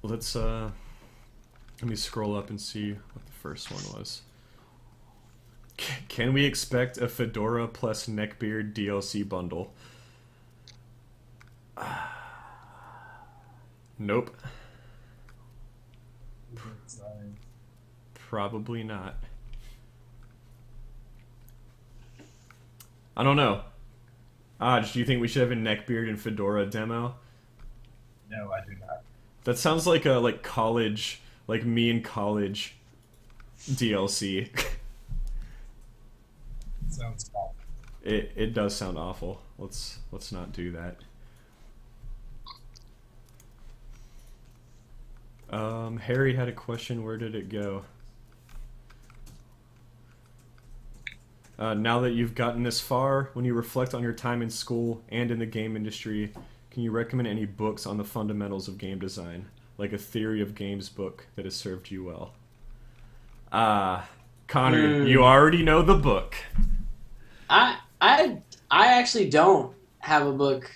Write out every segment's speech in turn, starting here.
Let's let me scroll up and see what the first one was. Can we expect a Fedora plus Neckbeard DLC bundle? Nope. Probably not. I don't know. Do you think we should have a Neckbeard and Fedora demo? No, I do not. That sounds like a college, like me in college DLC. Sounds awful. It does sound awful. Let's not do that. Harry had a question. Where did it go? Now that you've gotten this far, when you reflect on your time in school and in the game industry, can you recommend any books on the fundamentals of game design, like a theory of games book that has served you well? Connor, you already know the book. I actually don't have a book.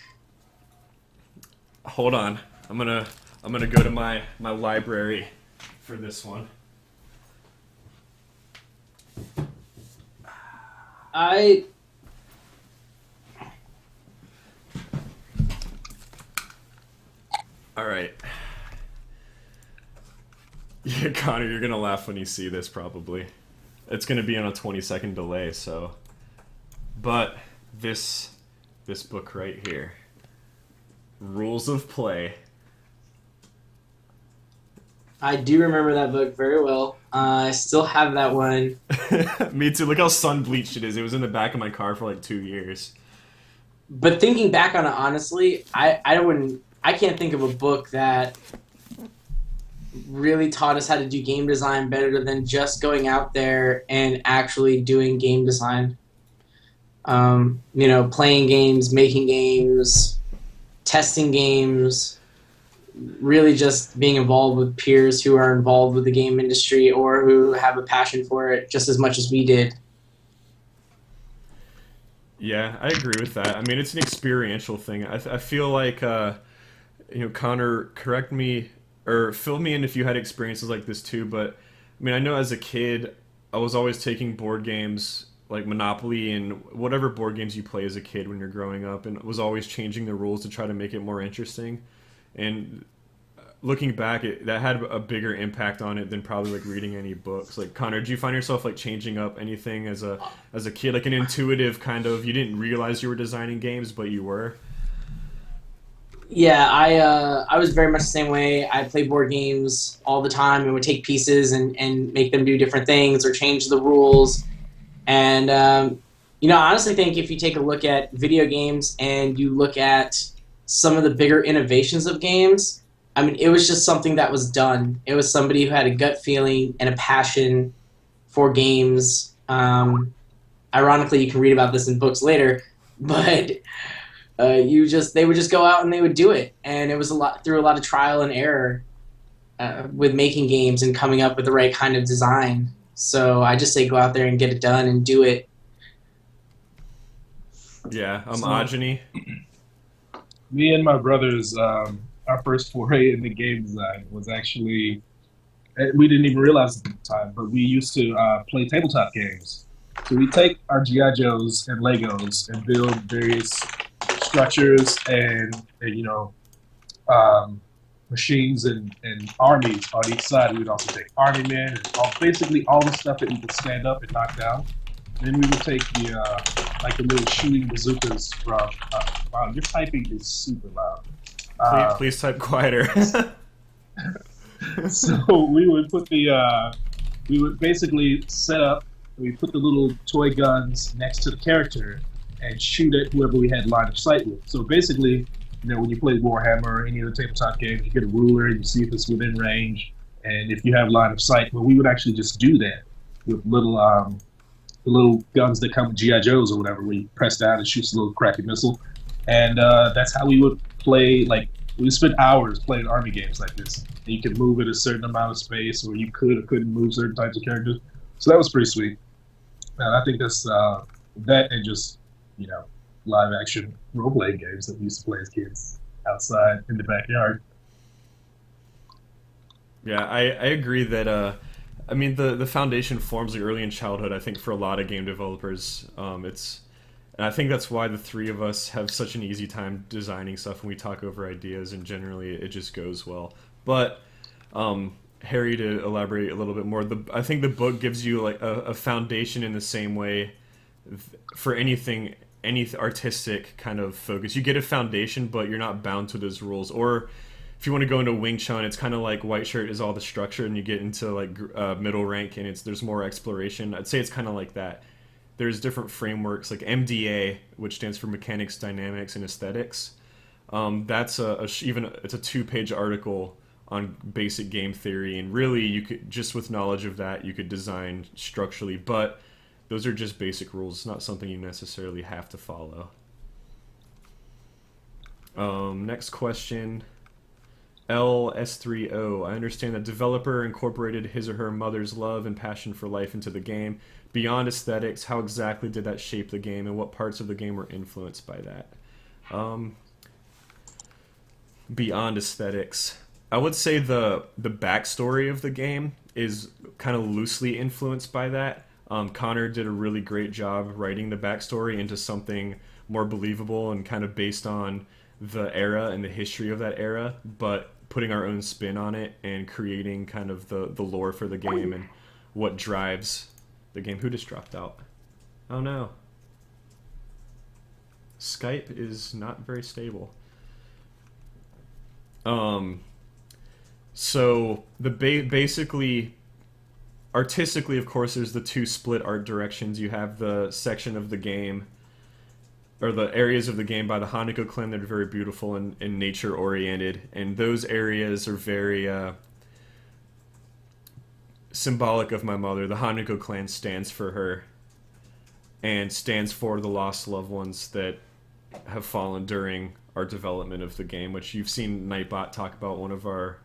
Hold on. I'm gonna go to my library for this one. All right. Yeah, Connor, you're gonna laugh when you see this probably. It's gonna be on a 20-second delay, so. But this book right here, Rules of Play. I do remember that book very well. I still have that one. Me too. Look how sun bleached it is. It was in the back of my car for like 2 years. But thinking back on it honestly, I can't think of a book that really taught us how to do game design better than just going out there and actually doing game design. Playing games, making games, testing games, really just being involved with peers who are involved with the game industry or who have a passion for it just as much as we did. Yeah, I agree with that. I mean, it's an experiential thing. I feel like, Connor, correct me or fill me in if you had experiences like this too, but I mean, I know as a kid, I was always taking board games like Monopoly and whatever board games you play as a kid when you're growing up, and was always changing the rules to try to make it more interesting. And looking back, that had a bigger impact on it than probably like reading any books. Like Connor, did you find yourself like changing up anything as a kid, like an intuitive kind of, you didn't realize you were designing games, but you were? Yeah, I was very much the same way. I played board games all the time and would take pieces and make them do different things or change the rules. And, I honestly think if you take a look at video games and you look at some of the bigger innovations of games, I mean, it was just something that was done. It was somebody who had a gut feeling and a passion for games. Ironically, you can read about this in books later, but they would just go out and they would do it. And it was through a lot of trial and error with making games and coming up with the right kind of design. So I just say go out there and get it done and do it. Yeah, Ajani. Me and my brothers, our first foray into game design was actually, we didn't even realize at the time, but we used to play tabletop games. So we take our G.I. Joes and Legos and build various structures and machines and armies on each side. We'd also take army men and basically all the stuff that we could stand up and knock down. Then we would take the little shooting bazookas from. Wow, your typing is super loud. Please type quieter. So we would basically set up. We put the little toy guns next to the character and shoot at whoever we had line of sight with. So basically, when you play Warhammer or any other tabletop game, you get a ruler and you see if it's within range, and if you have line of sight. Well, we would actually just do that with the little guns that come with G.I. Joes or whatever. We press down and shoots a little crappy missile, and that's how we would play. Like we would spend hours playing army games like this. And you could move at a certain amount of space, or you could or couldn't move certain types of characters. So that was pretty sweet. And I think that's that and just live action role-playing games that we used to play as kids outside in the backyard. Yeah, I agree that I mean the foundation forms like early in childhood. I think for a lot of game developers, it's and I think that's why the three of us have such an easy time designing stuff when we talk over ideas, and generally it just goes well. But Harry, to elaborate a little bit more, I think the book gives you like a foundation in the same way for anything, any artistic kind of focus. You get a foundation, but you're not bound to those rules. Or if you want to go into Wing Chun, it's kind of like White Shirt is all the structure, and you get into like middle rank, and there's more exploration. I'd say it's kind of like that. There's different frameworks like MDA, which stands for Mechanics, Dynamics, and Aesthetics. That's even it's a 2-page article on basic game theory, and really you could just with knowledge of that you could design structurally, but those are just basic rules. It's not something you necessarily have to follow. Next question. LS30. I understand that developer incorporated his or her mother's love and passion for life into the game. Beyond aesthetics, how exactly did that shape the game, and what parts of the game were influenced by that? Beyond aesthetics, I would say the backstory of the game is kind of loosely influenced by that. Connor did a really great job writing the backstory into something more believable and kind of based on the era and the history of that era, but putting our own spin on it and creating kind of the lore for the game and what drives the game. Who just dropped out? Oh no. Skype is not very stable. So basically, artistically, of course, there's the two split art directions. You have the section of the game, or the areas of the game by the Hanako clan that are very beautiful and nature oriented, and those areas are very symbolic of my mother. The Hanako clan stands for her, and stands for the lost loved ones that have fallen during our development of the game, which you've seen Nightbot talk about, one of our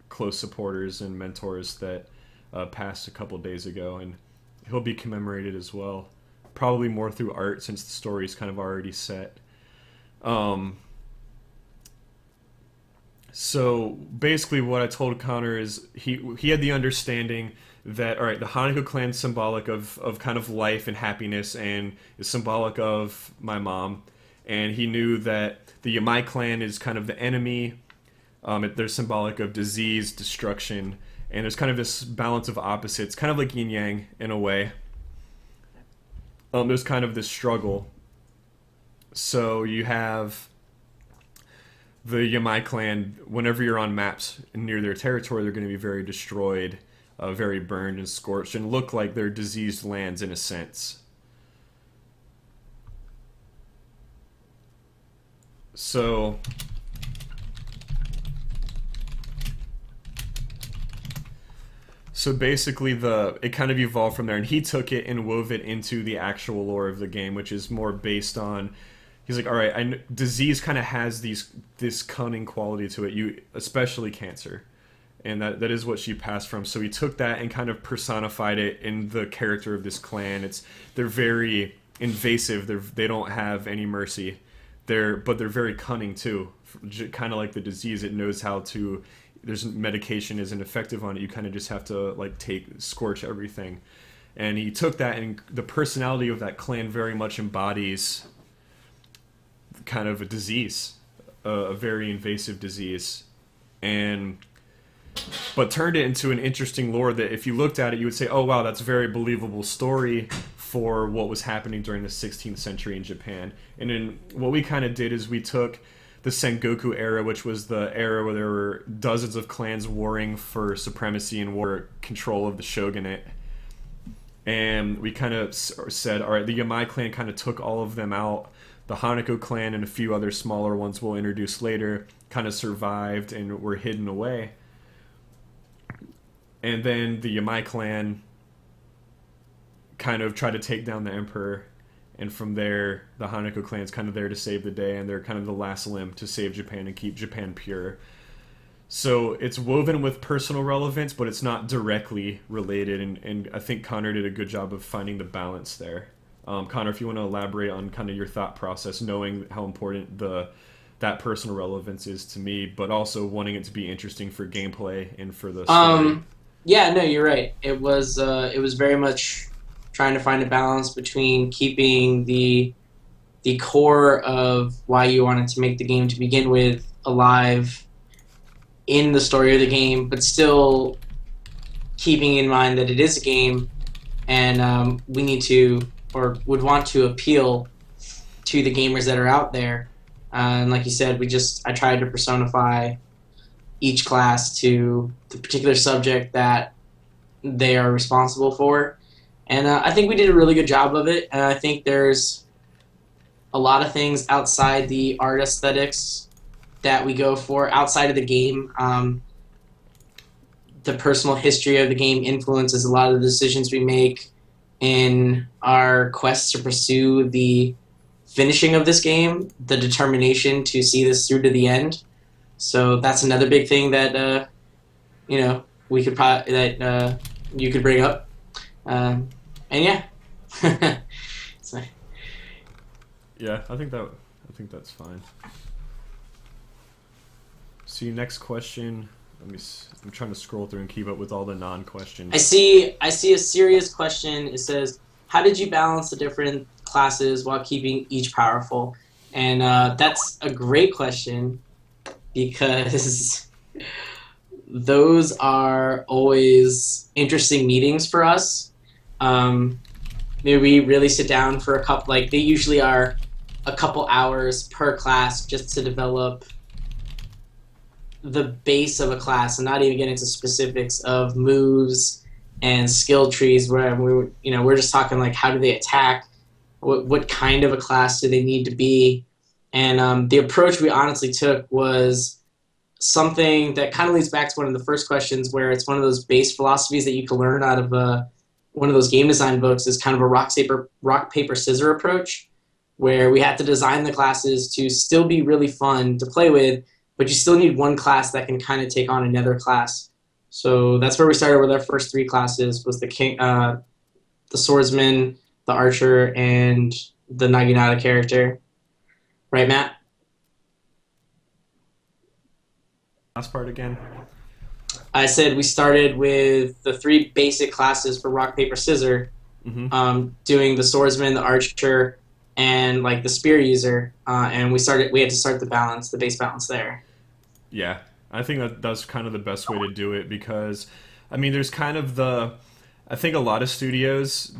close supporters and mentors that passed a couple days ago, and he'll be commemorated as well. Probably more through art since the story's kind of already set. So basically what I told Connor is he had the understanding that, all right, the Hanako clan's symbolic of kind of life and happiness and is symbolic of my mom. And he knew that the Yamai clan is kind of the enemy. They're symbolic of disease, destruction, and there's kind of this balance of opposites, kind of like yin yang in a way. There's kind of this struggle. So you have the Yamai clan, whenever you're on maps near their territory, they're going to be very destroyed, very burned and scorched, and look like they're diseased lands in a sense. So basically it kind of evolved from there, and he took it and wove it into the actual lore of the game, which is more based on, he's like, all right, disease kind of has this cunning quality to it, especially cancer, and that is what she passed from. So he took that and kind of personified it in the character of this clan. They're very invasive. They don't have any mercy. But they're very cunning too, kind of like the disease. It knows how to. There's medication isn't effective on it. You kind of just have to like scorch everything. And he took that, and the personality of that clan very much embodies kind of a disease, a very invasive disease, but turned it into an interesting lore that if you looked at it, you would say, oh wow, that's a very believable story for what was happening during the 16th century in Japan. And then what we kind of did is we took the Sengoku era, which was the era where there were dozens of clans warring for supremacy and control of the shogunate. And we kind of said, all right, the Yamai clan kind of took all of them out. The Hanako clan and a few other smaller ones we'll introduce later kind of survived and were hidden away. And then the Yamai clan kind of tried to take down the emperor, and from there the Hanako clan's kind of there to save the day, and they're kind of the last limb to save Japan and keep Japan pure. So it's woven with personal relevance, but it's not directly related, and I think Connor did a good job of finding the balance there. Connor, if you want to elaborate on kind of your thought process, knowing how important the that personal relevance is to me, but also wanting it to be interesting for gameplay and for the story. Um, yeah, no, you're right. It was very much trying to find a balance between keeping the core of why you wanted to make the game to begin with alive in the story of the game, but still keeping in mind that it is a game, and we need to, or would want to, appeal to the gamers that are out there. And like you said, I tried to personify each class to the particular subject that they are responsible for. And I think we did a really good job of it. And I think there's a lot of things outside the art aesthetics that we go for outside of the game. The personal history of the game influences a lot of the decisions we make in our quests to pursue the finishing of this game, the determination to see this through to the end. So that's another big thing that we could you could bring up, and yeah. So, Yeah, I think that's fine. See, next question. I'm trying to scroll through and keep up with all the non-questions. I see a serious question. It says, "How did you balance the different classes while keeping each powerful?" And that's a great question because those are always interesting meetings for us. Maybe we really sit down for a couple. Like they usually are a couple hours per class just to develop the base of a class and not even get into specifics of moves and skill trees where we're just talking like how do they attack, what kind of a class do they need to be, and the approach we honestly took was something that kind of leads back to one of the first questions where it's one of those base philosophies that you can learn out of one of those game design books is kind of a rock paper scissor approach where we had to design the classes to still be really fun to play with, but you still need one class that can kind of take on another class. So that's where we started with our first three classes was the king, the swordsman, the archer, and the Naginata character. Right, Matt? Last part again. I said we started with the three basic classes for rock, paper, scissors, doing the swordsman, the archer, and like the spear user, and we had to start the base balance there. Yeah, I think that's kind of the best way to do it because, I mean, there's kind of I think a lot of studios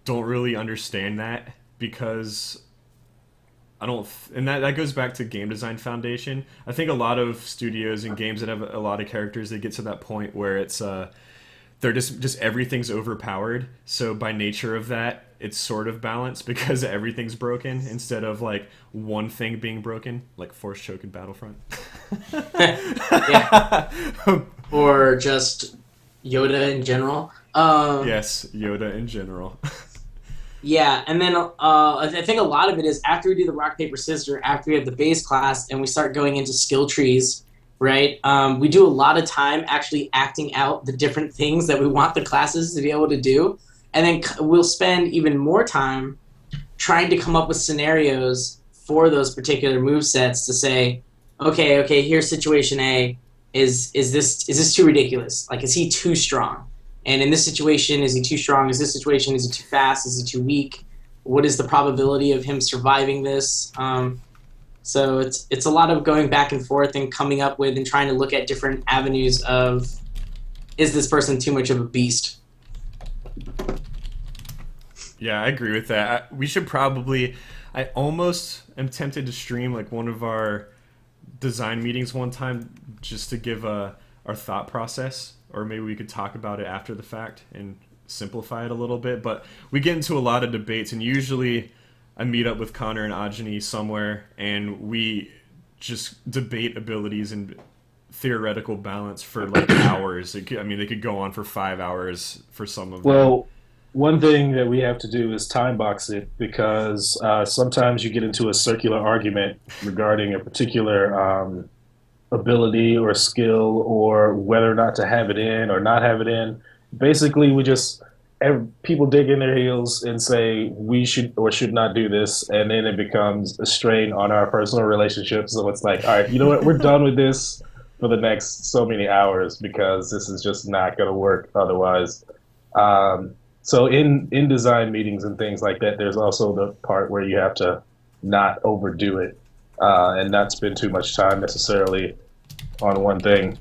don't really understand that because and that goes back to Game Design Foundation. I think a lot of studios and games that have a lot of characters, they get to that point where it's they're just everything's overpowered. So by nature of that, it's sort of balanced because everything's broken instead of like one thing being broken, like Force Choke in Battlefront. Yeah. Or just Yoda in general. Yes, Yoda in general. Yeah, and then I think a lot of it is after we do the rock, paper, scissors, after we have the base class and we start going into skill trees, right? We do a lot of time actually acting out the different things that we want the classes to be able to do. And then we'll spend even more time trying to come up with scenarios for those particular move sets to say, okay, here's situation A. Is this too ridiculous? Like, is he too strong? And in this situation, is he too strong? Is this situation, is he too fast? Is he too weak? What is the probability of him surviving this? So it's a lot of going back and forth and coming up with and trying to look at different avenues of, is this person too much of a beast? Yeah, I agree with that. We should probably... I almost am tempted to stream like one of our design meetings one time just to give our thought process, or maybe we could talk about it after the fact and simplify it a little bit. But we get into a lot of debates, and usually I meet up with Connor and Ajani somewhere, and we just debate abilities and theoretical balance for like hours. They could go on for 5 hours for some of them. Well, one thing that we have to do is time box it because sometimes you get into a circular argument regarding a particular ability or skill or whether or not to have it in or not have it in. Basically, we just people dig in their heels and say we should or should not do this, and then it becomes a strain on our personal relationships. So it's like, all right, you know what, we're done with this for the next so many hours because this is just not going to work otherwise. So in design meetings and things like that, there's also the part where you have to not overdo it and not spend too much time necessarily on one thing.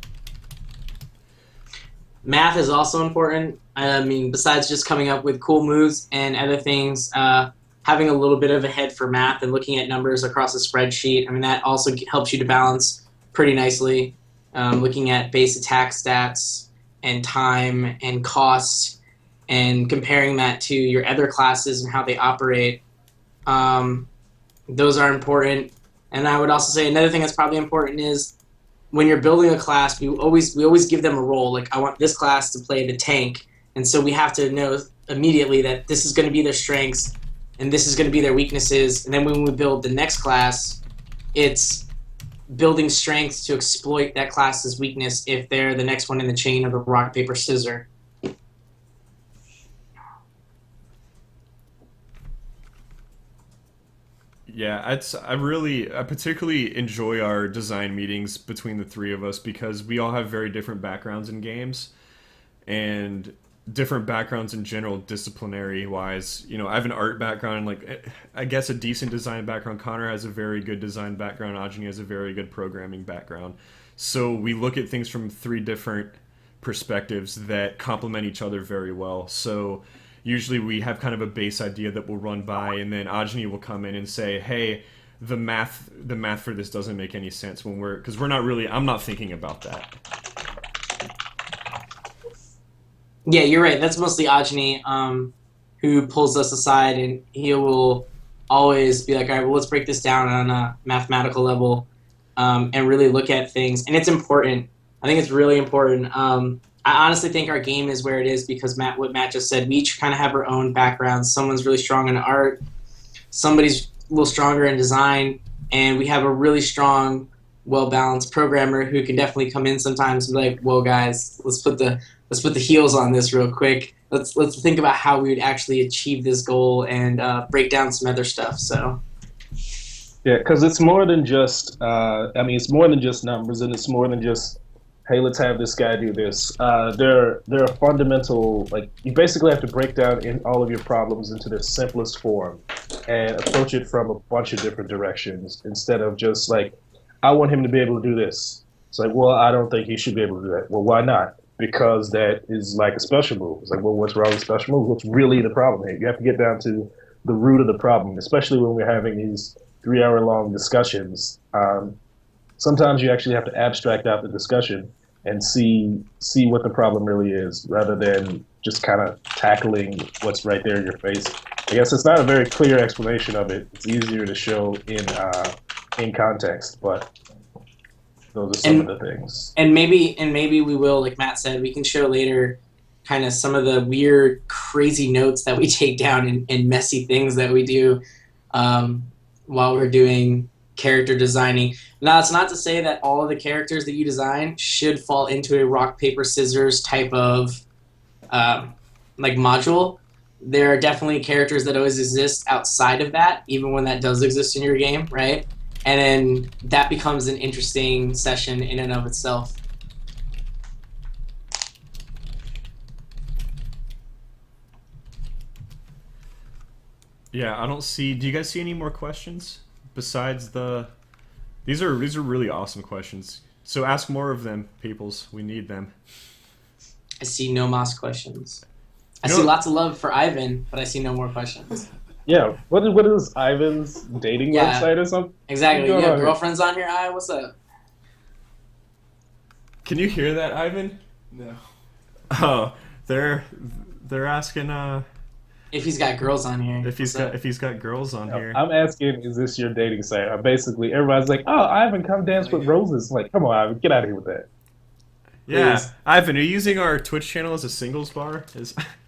Math is also important. I mean, besides just coming up with cool moves and other things, having a little bit of a head for math and looking at numbers across a spreadsheet, I mean, that also helps you to balance pretty nicely. Looking at base attack stats and time and cost and comparing that to your other classes and how they operate. Those are important. And I would also say another thing that's probably important is when you're building a class, we always give them a role. Like, I want this class to play the tank, and so we have to know immediately that this is going to be their strengths and this is going to be their weaknesses. And then when we build the next class, it's building strengths to exploit that class's weakness if they're the next one in the chain of a rock paper scissors. Yeah, I particularly enjoy our design meetings between the three of us because we all have very different backgrounds in games and different backgrounds in general, disciplinary wise. You know, I have an art background, like I guess a decent design background. Connor has a very good design background. Ajani has a very good programming background. So we look at things from three different perspectives that complement each other very well. So usually we have kind of a base idea that we'll run by, and then Ajani will come in and say, "Hey, the math for this doesn't make any sense when because we're not really. I'm not thinking about that." Yeah, you're right. That's mostly Ajani, who pulls us aside, and he will always be like, "All right, well, let's break this down on a mathematical level, and really look at things." And it's important. I think it's really important. I honestly think our game is where it is because what Matt just said. We each kind of have our own backgrounds. Someone's really strong in art, somebody's a little stronger in design, and we have a really strong, well-balanced programmer who can definitely come in sometimes and be like, "Whoa, guys, let's put the heels on this real quick. Let's think about how we would actually achieve this goal and break down some other stuff." So. Yeah, because it's more than just. It's more than just numbers, and it's more than just, hey, let's have this guy do this. There are fundamental, like, you basically have to break down in all of your problems into their simplest form and approach it from a bunch of different directions instead of just like, I want him to be able to do this. It's like, well, I don't think he should be able to do that. Well, why not? Because that is like a special move. It's like, well, what's wrong with special move? What's really the problem here? You have to get down to the root of the problem, especially when we're having these 3-hour-long discussions. Sometimes you actually have to abstract out the discussion and see what the problem really is, rather than just kind of tackling what's right there in your face. I guess it's not a very clear explanation of it. It's easier to show in context, but those are some of the things. And maybe we will, like Matt said, we can show later kind of some of the weird, crazy notes that we take down and messy things that we do while we're doing character designing. Now, it's not to say that all of the characters that you design should fall into a rock, paper, scissors type of like module. There are definitely characters that always exist outside of that, even when that does exist in your game, right? And then that becomes an interesting session in and of itself. Yeah, I don't see. Do you guys see any more questions besides the? These are really awesome questions. So ask more of them, peoples. We need them. I see no Moss questions. I see lots of love for Ivan, but I see no more questions. Yeah, what is Ivan's dating website or something? Exactly. You have girlfriends on here? What's up? Can you hear that, Ivan? No. Oh, they're asking if he's got girls on here. If he's got girls on here. I'm asking, is this your dating site? Basically, everybody's like, "Oh, Ivan, come dance with roses." Like, come on, Ivan, get out of here with that. Yeah, Please. Ivan, are you using our Twitch channel as a singles bar?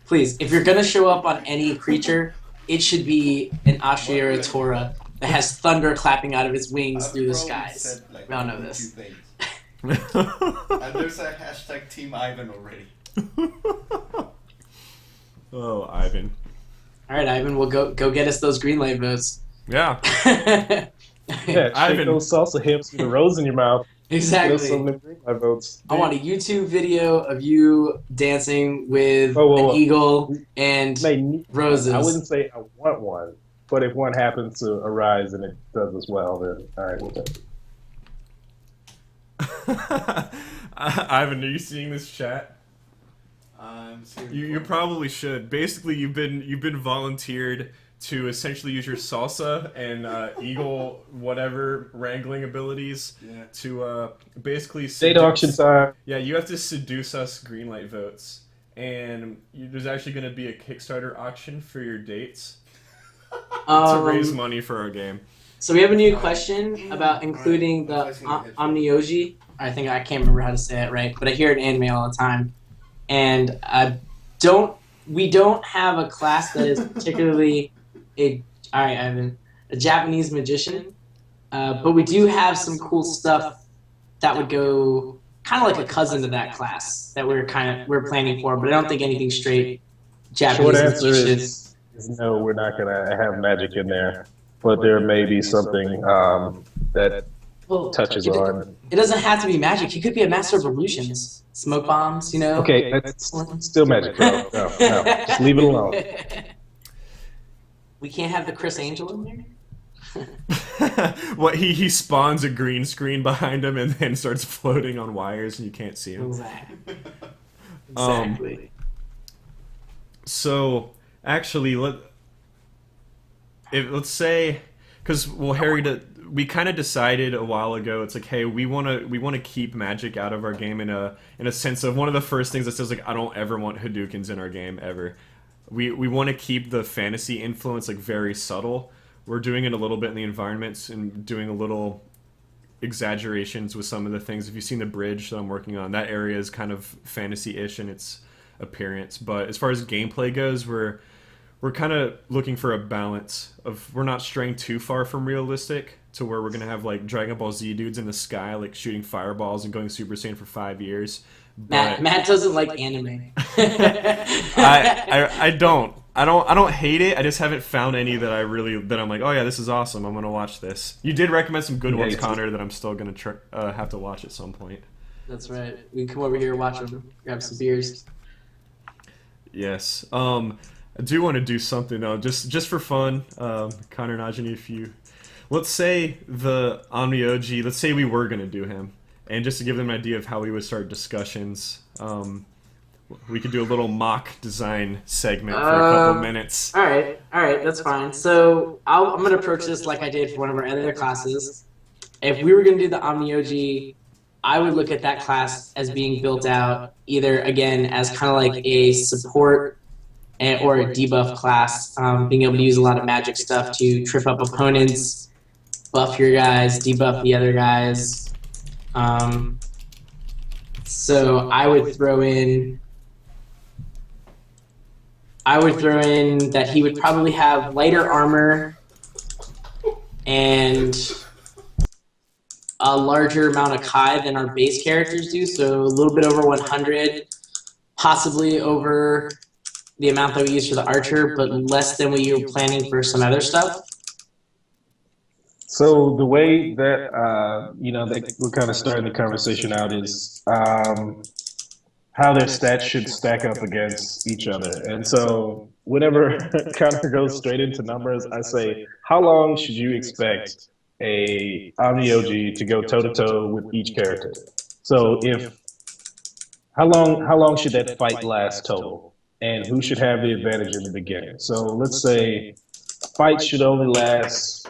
Please, if you're gonna show up on any creature, it should be an Ashira Torah that has thunder clapping out of its wings through the skies. We all know this. And there's a hashtag Team Ivan already. Oh, Ivan. All right, Ivan, we'll go get us those green light votes. Yeah, Yeah, shake Ivan. those salsa hips with the rose in your mouth. Get us some Exactly. of them green light votes. I want a YouTube video of you dancing with Whoa, whoa, an whoa. eagle We and may need one. I roses. wouldn't say I want one, but if one happens to arise and it does as well, then all right, we'll take it. Ivan, are you seeing this chat? I'm serious. You probably should. Basically, you've been volunteered to essentially use your salsa and eagle whatever wrangling abilities Yeah. to basically Date auction time. Yeah, you have to seduce us greenlight votes, and there's actually going to be a Kickstarter auction for your dates to raise Um, money for our game. so we have a new question about including the Omnioji. I think I can't remember how to say it right, but I hear it in anime all the time. And we don't have a class that is particularly all right, Ivan, a Japanese magician, but we do have some cool stuff that would go kind of like a cousin to that class that we're planning for, but I don't think anything straight Short Japanese answer magician. is no. We're not gonna have magic in there, but there may be something that Well, touches it, on. it doesn't have to be magic. He could be a master of illusions, smoke bombs, you know. Okay, that's still magic, bro. No, no, just leave it alone. We can't have the Chris Angel in there. What he spawns a green screen behind him and then starts floating on wires and you can't see him. Exactly. Um, Exactly. So actually, let's say, because well, Harry, we kind of decided a while ago. It's like, hey, we want to keep magic out of our game in a sense of one of the first things that says like I don't ever want Hadoukens in our game ever. We want to keep the fantasy influence like very subtle. We're doing it a little bit in the environments and doing a little exaggerations with some of the things. If you've seen the bridge that I'm working on, that area is kind of fantasy-ish in its appearance. But as far as gameplay goes, we're kind of looking for a balance of we're not straying too far from realistic to where we're gonna have like Dragon Ball Z dudes in the sky like shooting fireballs and going Super Saiyan for 5 years. But Matt doesn't like anime. I don't hate it. I just haven't found any that I'm like, oh yeah, this is awesome. I'm gonna watch this. You did recommend some good ones, Connor, that I'm still gonna have to watch at some point. That's right. We can come over here, watch them, grab some beers. Yes. I do want to do something though, just for fun. Connor and Ajani, if you, let's say the Omnioji, let's say we were gonna do him, and just to give them an idea of how we would start discussions, we could do a little mock design segment for a couple minutes. All right, that's fine. So I'm gonna approach this like I did for one of our other classes. If we were gonna do the Omnioji, I would look at that class as being built out either again as kind of like a support or a debuff class, being able to use a lot of magic stuff to trip up opponents, buff your guys, debuff the other guys. So I would throw in that he would probably have lighter armor and a larger amount of Kai than our base characters do, so a little bit over 100, possibly over the amount that we use for the archer, but less than what you were planning for some other stuff. So the way that that we're kind of starting the conversation out is how their stats should stack up against each other. And so whenever Connor goes straight into numbers, I say, how long should you expect a Omnioji to go toe to toe with each character? So how long should that fight last total? And who should have the advantage in the beginning? So let's say a fight should only last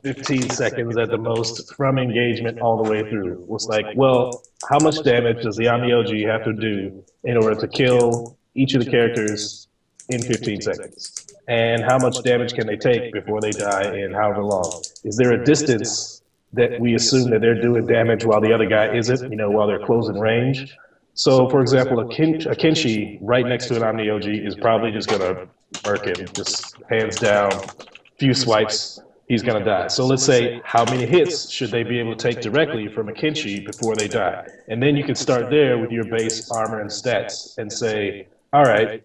15 seconds at the most from engagement all the way through. It's like, well, how much damage does the Omnioji have to do in order to kill each of the characters in 15 seconds? And how much damage can they take before they die in however long? Is there a distance that we assume that they're doing damage while the other guy isn't, while they're close in range? So, for example, a Kenshi right next to an Omnioji is probably just going to murk him, just hands down, few swipes, he's going to die. So let's say, how many hits should they be able to take directly from a Kenshi before they die? And then you can start there with your base armor and stats and say, all right,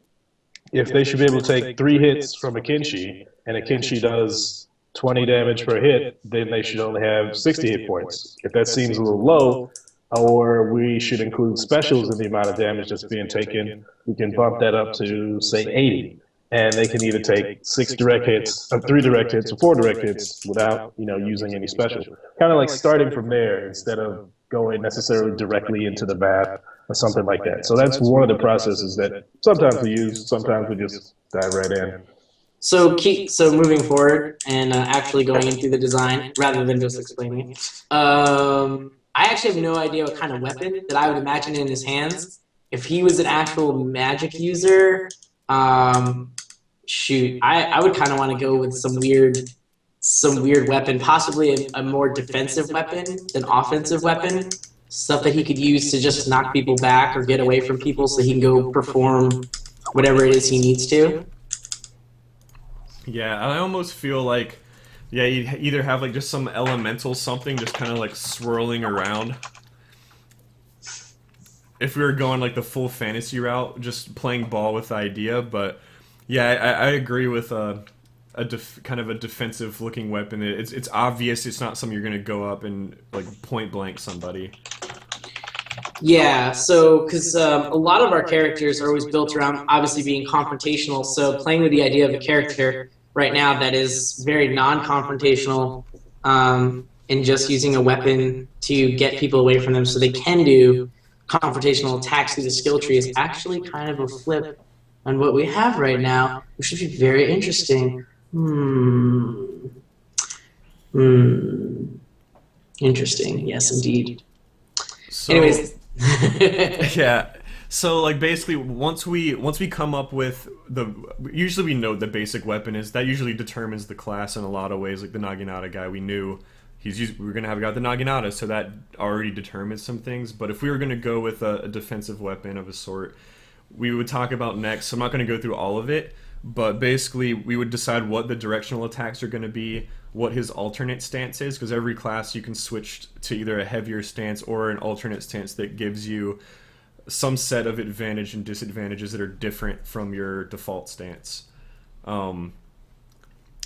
if they should be able to take 3 hits from a Kenshi, and a Kenshi does 20 damage per hit, then they should only have 60 hit points. If that seems a little low, or we should include specials in the amount of damage that's being taken, we can bump that up to, say, 80. And they can either take 3 direct hits, or 4 direct hits without, using any special. Kind of like starting from there instead of going necessarily directly into the math or something like that. So that's one of the processes that sometimes we use, sometimes we just dive right in. So moving forward and actually going into the design rather than just explaining it. I actually have no idea what kind of weapon that I would imagine in his hands. If he was an actual magic user, shoot, I would kind of want to go with some weird weapon, possibly a more defensive weapon than offensive weapon. Stuff that he could use to just knock people back or get away from people so he can go perform whatever it is he needs to. Yeah, I almost feel like, yeah, you'd either have like just some elemental something just kind of like swirling around. If we were going like the full fantasy route, just playing ball with the idea, but yeah, I agree with kind of a defensive looking weapon. It's obvious it's not something you're gonna go up and like point blank somebody. Yeah, so because a lot of our characters are always built around obviously being confrontational. So playing with the idea of a character right now that is very non-confrontational and just using a weapon to get people away from them so they can do confrontational attacks through the skill tree is actually kind of a flip on what we have right now, which should be very interesting. Interesting. Yes, indeed. So, Anyways. yeah. So like basically once we come up with usually we know the basic weapon is that usually determines the class in a lot of ways. Like the Naginata guy, we knew we're gonna have a guy with the Naginata, so that already determines some things. But if we were gonna go with a defensive weapon of a sort, we would talk about next. So I'm not gonna go through all of it, but basically we would decide what the directional attacks are gonna be, what his alternate stance is, because every class you can switch to either a heavier stance or an alternate stance that gives you some set of advantage and disadvantages that are different from your default stance.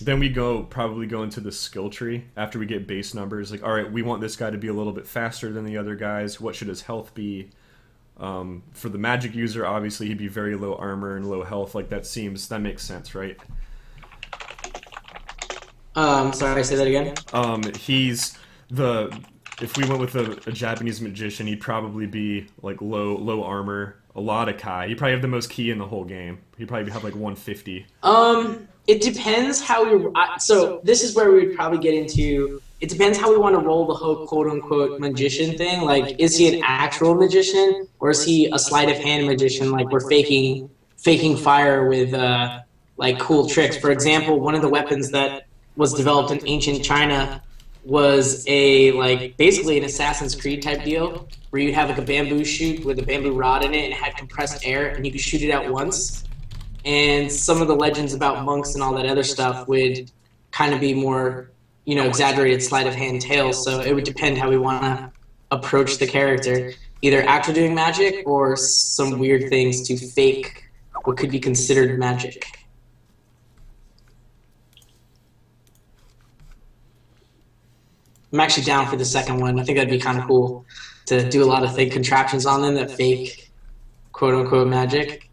Then we probably go into the skill tree after we get base numbers. Like, all right, we want this guy to be a little bit faster than the other guys. What should his health be? For the magic user, obviously he'd be very low armor and low health. Like that makes sense, right? Sorry, say that again. If we went with a Japanese magician, he'd probably be like low armor, a lot of Kai. He'd probably have the most ki in the whole game. He'd probably have like 150. It depends how we. So this is where we would probably get into. It depends how we want to roll the whole quote unquote magician thing. Like, is he an actual magician or is he a sleight of hand magician? Like we're faking fire with like cool tricks. For example, one of the weapons that was developed in ancient China was basically an Assassin's Creed type deal where you'd have like a bamboo shoot with a bamboo rod in it and it had compressed air and you could shoot it out once. And some of the legends about monks and all that other stuff would kind of be more, exaggerated sleight of hand tales. So it would depend how we want to approach the character, either actually doing magic or some weird things to fake what could be considered magic. I'm actually down for the second one. I think that'd be kind of cool to do a lot of fake contraptions on them that fake quote-unquote magic.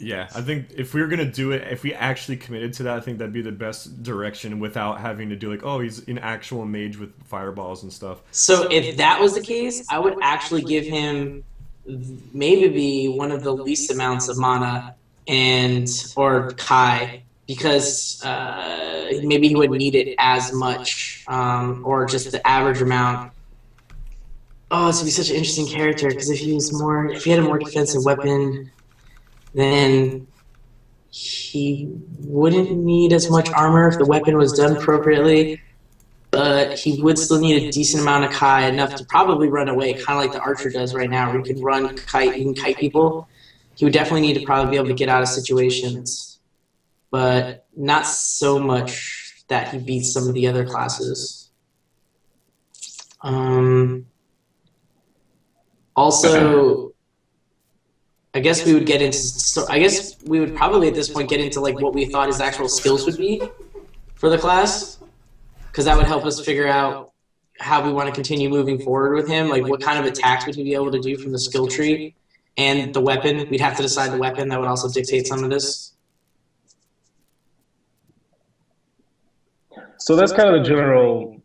Yeah, I think if we were going to do it, if we actually committed to that, I think that'd be the best direction without having to do like, oh, he's an actual mage with fireballs and stuff. So if that was the case, I would actually give him maybe one of the least amounts of mana or Kai, because maybe he wouldn't need it as much, or just the average amount. Oh, this would be such an interesting character, because if he had a more defensive weapon, then he wouldn't need as much armor if the weapon was done appropriately, but he would still need a decent amount of Kai, enough to probably run away, kind of like the archer does right now, where he can run, kite, he can kite people. He would definitely need to probably be able to get out of situations, but not so much that he beats some of the other classes. Also, I guess we would get into. So I guess we would probably at this point get into like what we thought his actual skills would be for the class, because that would help us figure out how we want to continue moving forward with him. Like what kind of attacks would he be able to do from the skill tree, and the weapon. We'd have to decide the weapon. That would also dictate some of this. So that's kind of the general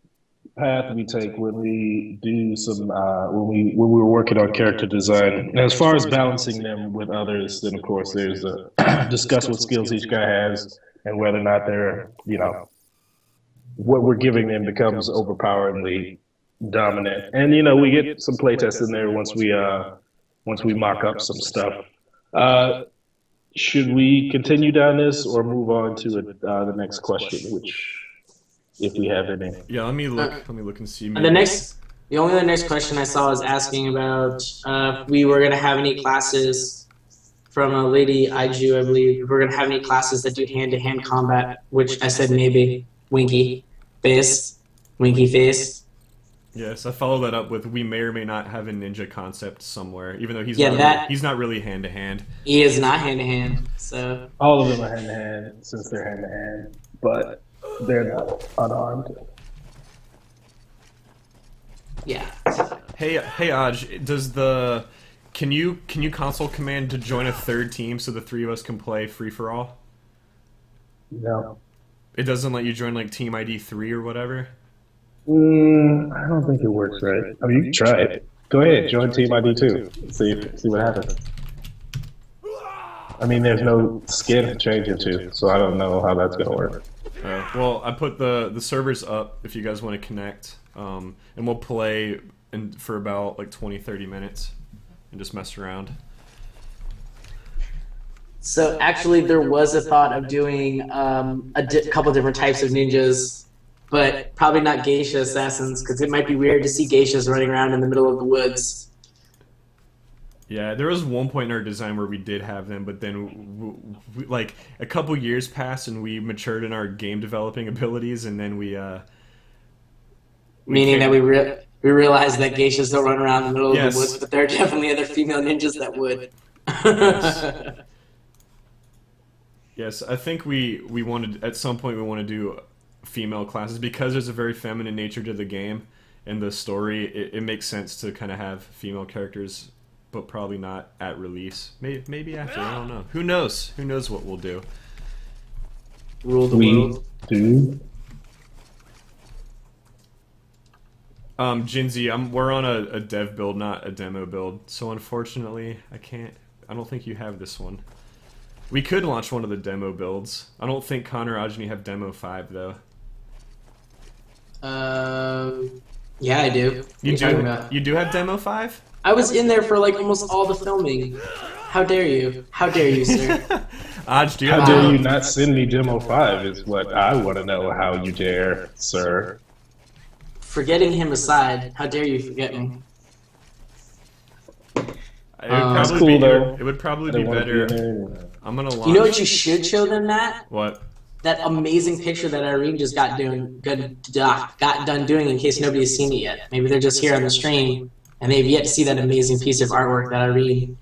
path we take when we do some when we were working on character design. And as far as balancing them with others, then of course there's discuss what skills each guy has and whether or not they're what we're giving them becomes overpoweringly dominant. And we get some playtests in there once we mock up some stuff. Should we continue down this or move on to the next question, which if we have any? Yeah, let me look. Let me look and see. The only other next question I saw was asking about if we were going to have any classes from a lady Aiju, I believe. If we're going to have any classes that do hand-to-hand combat, which I said maybe. Winky face. Yes, I follow that up with we may or may not have a ninja concept somewhere, even though he's not really hand-to-hand. He is not hand-to-hand, so... All of them are hand-to-hand since they're hand-to-hand, but they're not unarmed. Yeah. Hey, Aj, can you console command to join a third team so the three of us can play free for all? No. It doesn't let you join like Team ID 3 or whatever? I don't think it works right. I mean, you can try it. Go ahead, join Team ID 2. See what happens. I mean, there's no skin to change it to, so I don't know how that's gonna work. Well, I put the servers up if you guys want to connect, and we'll play for about like 20-30 minutes and just mess around. So actually, there was a thought of doing couple different types of ninjas, but probably not geisha assassins, because it might be weird to see geishas running around in the middle of the woods. Yeah, there was one point in our design where we did have them, but then we, like a couple years passed and we matured in our game developing abilities, and then we meaning that we realized that geishas don't run around in the middle of the woods, but there are definitely other female ninjas that would. Yes. Yes, I think we wanted at some point we want to do female classes because there's a very feminine nature to the game and the story. It makes sense to kind of have female characters, but probably not at release. Maybe after. I don't know. Who knows? Who knows what we'll do? Rule the world. Do. Jinzi, we're on a dev build, not a demo build. So unfortunately, I don't think you have this one. We could launch one of the demo builds. I don't think Connor or Ajani have demo 5 though. Yeah, I do. You do have demo 5? I was in there for like almost all the filming. How dare you? How dare you, sir? Aj, do you How dare you not send me demo 5 is what I want to know. How you dare, sir? Forgetting him aside, how dare you forget me? It would probably be better. I'm gonna launch. You know what you should show them, Matt? What? That amazing picture that Irene just got done doing. In case nobody's seen it yet, maybe they're just here on the stream and they've yet to see that amazing piece of artwork that Irene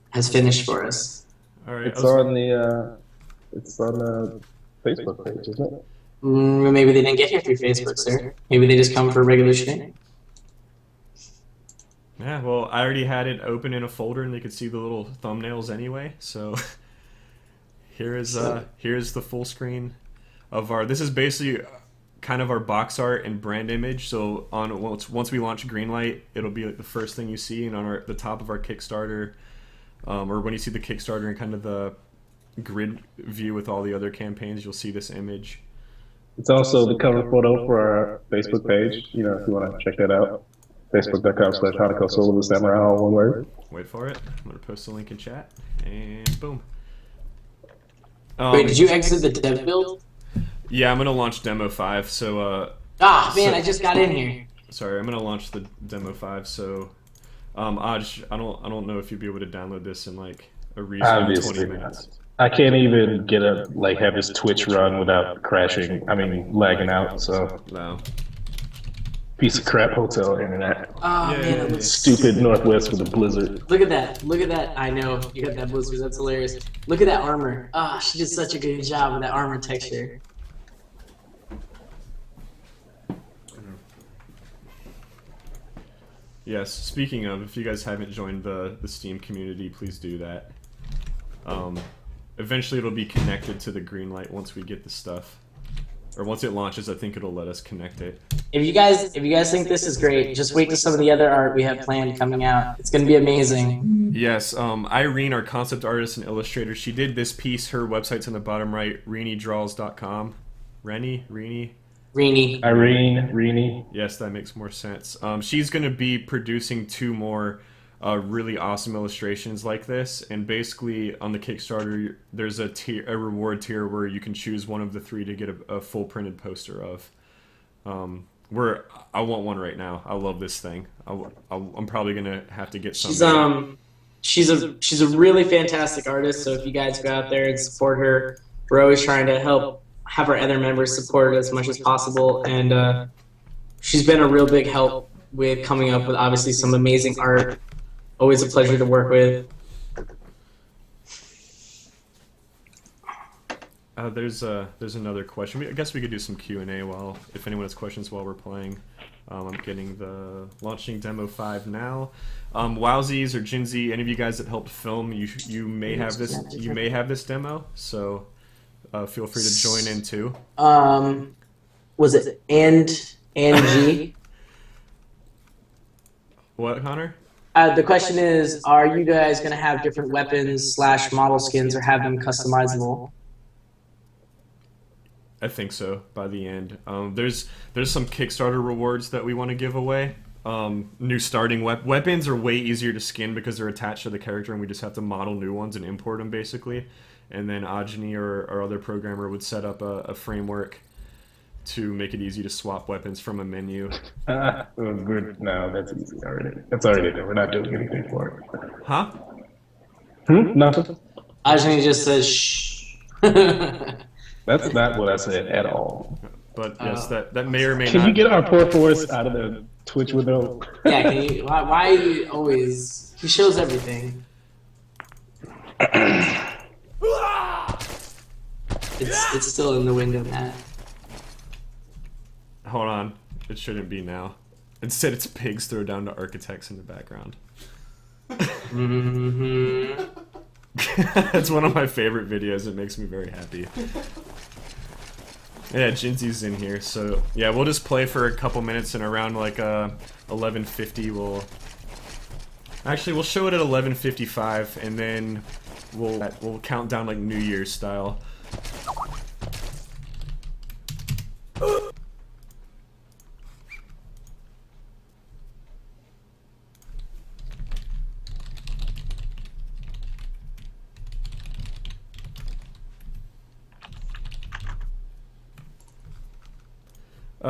has finished for us. All right. It's on the Facebook page, isn't it? Maybe they didn't get here through Facebook, sir. Maybe they just come for a regular stream. Yeah, well, I already had it open in a folder, and they could see the little thumbnails anyway. So here's the full screen of our. This is basically kind of our box art and brand image. So once we launch Greenlight, it'll be like the first thing you see, and on the top of our Kickstarter, or when you see the Kickstarter and kind of the grid view with all the other campaigns, you'll see this image. It's also the cover photo for our Facebook page. If you want to check that out. Facebook.com/HanakoSoul with Samurai, all one word. Wait for it. I'm going to post the link in chat. And boom. Wait, did you exit the dev build? Yeah, I'm going to launch Demo 5. So, I just got in here. Sorry, I'm going to launch the Demo 5. So, Aj, I don't know if you'd be able to download this in like a reasonable 20 minutes. I can't even have this Twitch run without crashing. I mean, lagging out. So no. Piece of crap hotel internet. Oh Yeah, man, yeah, it looks Stupid Northwest with a blizzard. Look at that. Look at that. I know you got that blizzard. That's hilarious. Look at that armor. Ah, she did such a good job with that armor texture. Yes. Speaking of, if you guys haven't joined the Steam community, please do that. Eventually, it'll be connected to the Greenlight once we get the stuff, or once it launches. I think it'll let us connect it. If you guys think this is great, just wait till some of the other art we have planned coming out. It's gonna be amazing. Yes. Irene, our concept artist and illustrator, she did this piece. Her website's in the bottom right. RenieDraws.com. Rini. Irene, Rini. Yes, that makes more sense. She's going to be producing 2 more really awesome illustrations like this, and basically on the Kickstarter, there's a reward tier where you can choose one of the 3 to get a full printed poster of. I want one right now. I love this thing. I'm probably gonna have to get some. She's a really fantastic artist. So if you guys go out there and support her, we're always trying to help have our other members support it as much as possible, and she's been a real big help with coming up with obviously some amazing art. Always a pleasure to work with. There's another question. I guess we could do some Q&A if anyone has questions while we're playing. I'm getting the launching demo 5 now. Wowsies or Jinzy, any of you guys that helped film, you may have this demo, so feel free to join in too. Was it Angie? What, Connor? The question is, are you guys going to have different weapons / model skins or have them customizable? I think so by the end. There's some Kickstarter rewards that we want to give away. New starting weapons are way easier to skin because they're attached to the character, and we just have to model new ones and import them basically. And then Ajani or our other programmer would set up a framework to make it easy to swap weapons from a menu. It was good. No, that's easy already. That's already there. We're not doing anything for it. Huh? Nothing. Ajani just says shh. That's not what I said at all. But yes, that may or may not. Can you get our poor force out of the Twitch window? Yeah, can you, why are you always... He shows everything. It's still in the window, Matt. Hold on. It shouldn't be now. Instead, it's pigs throw down to architects in the background. Mm-hmm. That's one of my favorite videos. It makes me very happy. Yeah, Jinzy's in here, so yeah, we'll just play for a couple minutes, and around like 11:50 we'll show it at 11:55, and then we'll count down like New Year's style.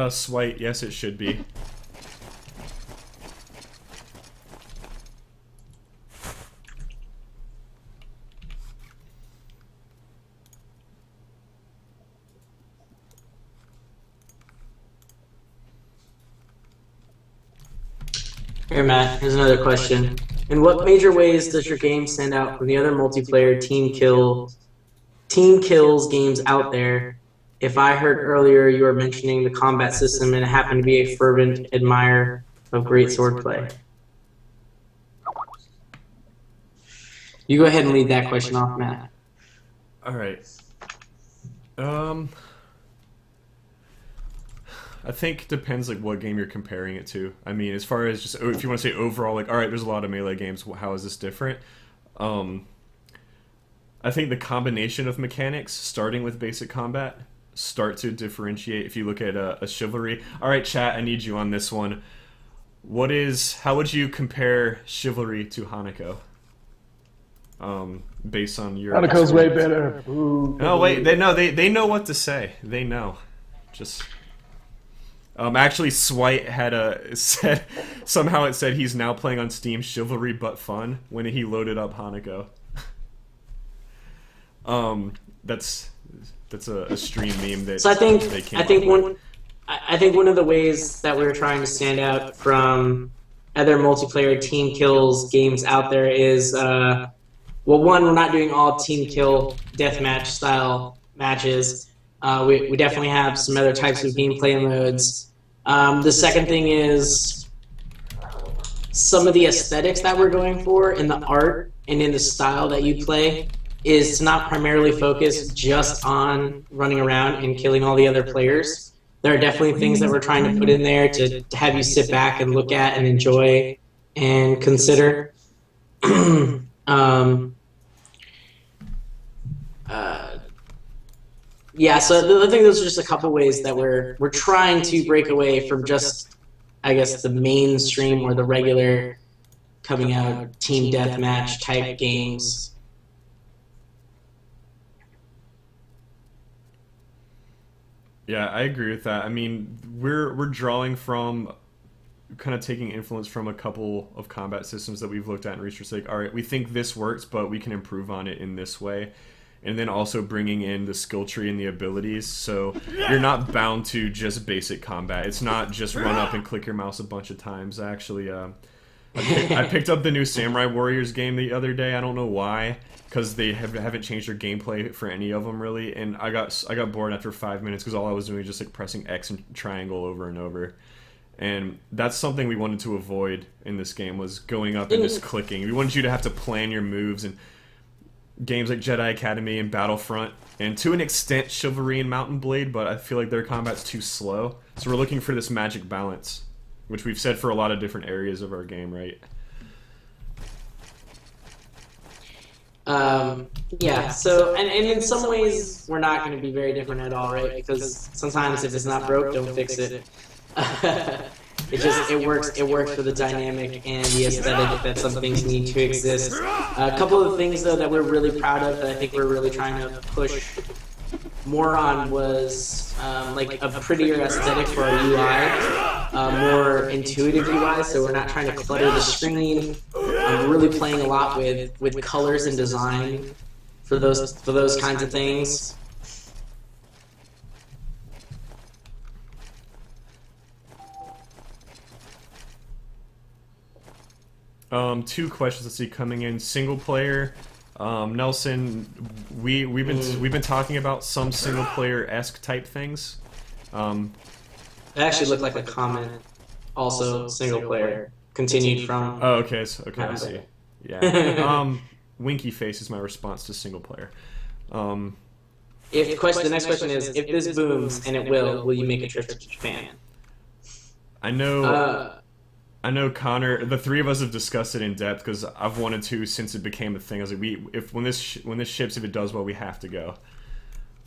Swite, yes, it should be. Here, Matt, here's another question. In what major ways does your game stand out from the other multiplayer team kills games out there? If I heard earlier you were mentioning the combat system and I happen to be a fervent admirer of great swordplay. You go ahead and lead that question off, Matt. Alright. I think it depends like what game you're comparing it to. I mean, as far as just if you want to say overall, like, alright, there's a lot of Melee games, how is this different? I think the combination of mechanics, starting with basic combat, start to differentiate. If you look at a Chivalry. Alright, chat, I need you on this one. How would you compare Chivalry to Hanako? Based on your Hanako's way better. Ooh. No, wait, they know what to say. They know. Just actually Swite said somehow it said he's now playing on Steam Chivalry but Fun when he loaded up Hanako. That's a stream meme that So I think I think one of the ways that we're trying to stand out from other multiplayer team kills games out there is, well, one, we're not doing all team kill deathmatch style matches. We definitely have some other types of gameplay modes. The second thing is some of the aesthetics that we're going for in the art and in the style that you play is to not primarily focus just on running around and killing all the other players. There are definitely things that we're trying to put in there to have you sit back and look at and enjoy and consider. Yeah, so I think those are just a couple ways that we're trying to break away from just, I guess, the mainstream or the regular coming out team deathmatch type games. Yeah, I agree with that. I mean, we're drawing from kind of taking influence from a couple of combat systems that we've looked at and researched. Like, all right, we think this works, but we can improve on it in this way. And then also bringing in the skill tree and the abilities, so you're not bound to just basic combat. It's not just run up and click your mouse a bunch of times. Actually, I picked up the new Samurai Warriors game the other day. I don't know why, because they haven't changed their gameplay for any of them really. And I got bored after 5 minutes because all I was doing was just like pressing X and triangle over and over. And that's something we wanted to avoid in this game, was going up and just clicking. We wanted you to have to plan your moves, and games like Jedi Academy and Battlefront, and to an extent Chivalry and Mountain Blade, but I feel like their combat's too slow. So we're looking for this magic balance, which we've said for a lot of different areas of our game, right? Yeah, so, and in some ways, we're not going to be very different at all, right? Because sometimes if it's not broke, don't fix it. It works for the dynamic and the aesthetic that some things need to exist. A couple of things, though, that we're really proud of, that I think we're really trying to push more on was like a prettier aesthetic for our UI, more intuitive UI, so we're not trying to clutter the screen. We're really playing a lot with colors and design for those kinds of things. Two questions. Let's see, coming in. Single player, Nelson. We've been talking about some single player-esque type things. It actually looked like a comment. Also, single player continued from. Oh, okay. Okay, I see. Yeah. Winky face is my response to single player. The next question is, if this booms, and it will you make a trip to Japan? I know Connor. The three of us have discussed it in depth because I've wanted to since it became a thing. I was like, when this ships, if it does well, we have to go.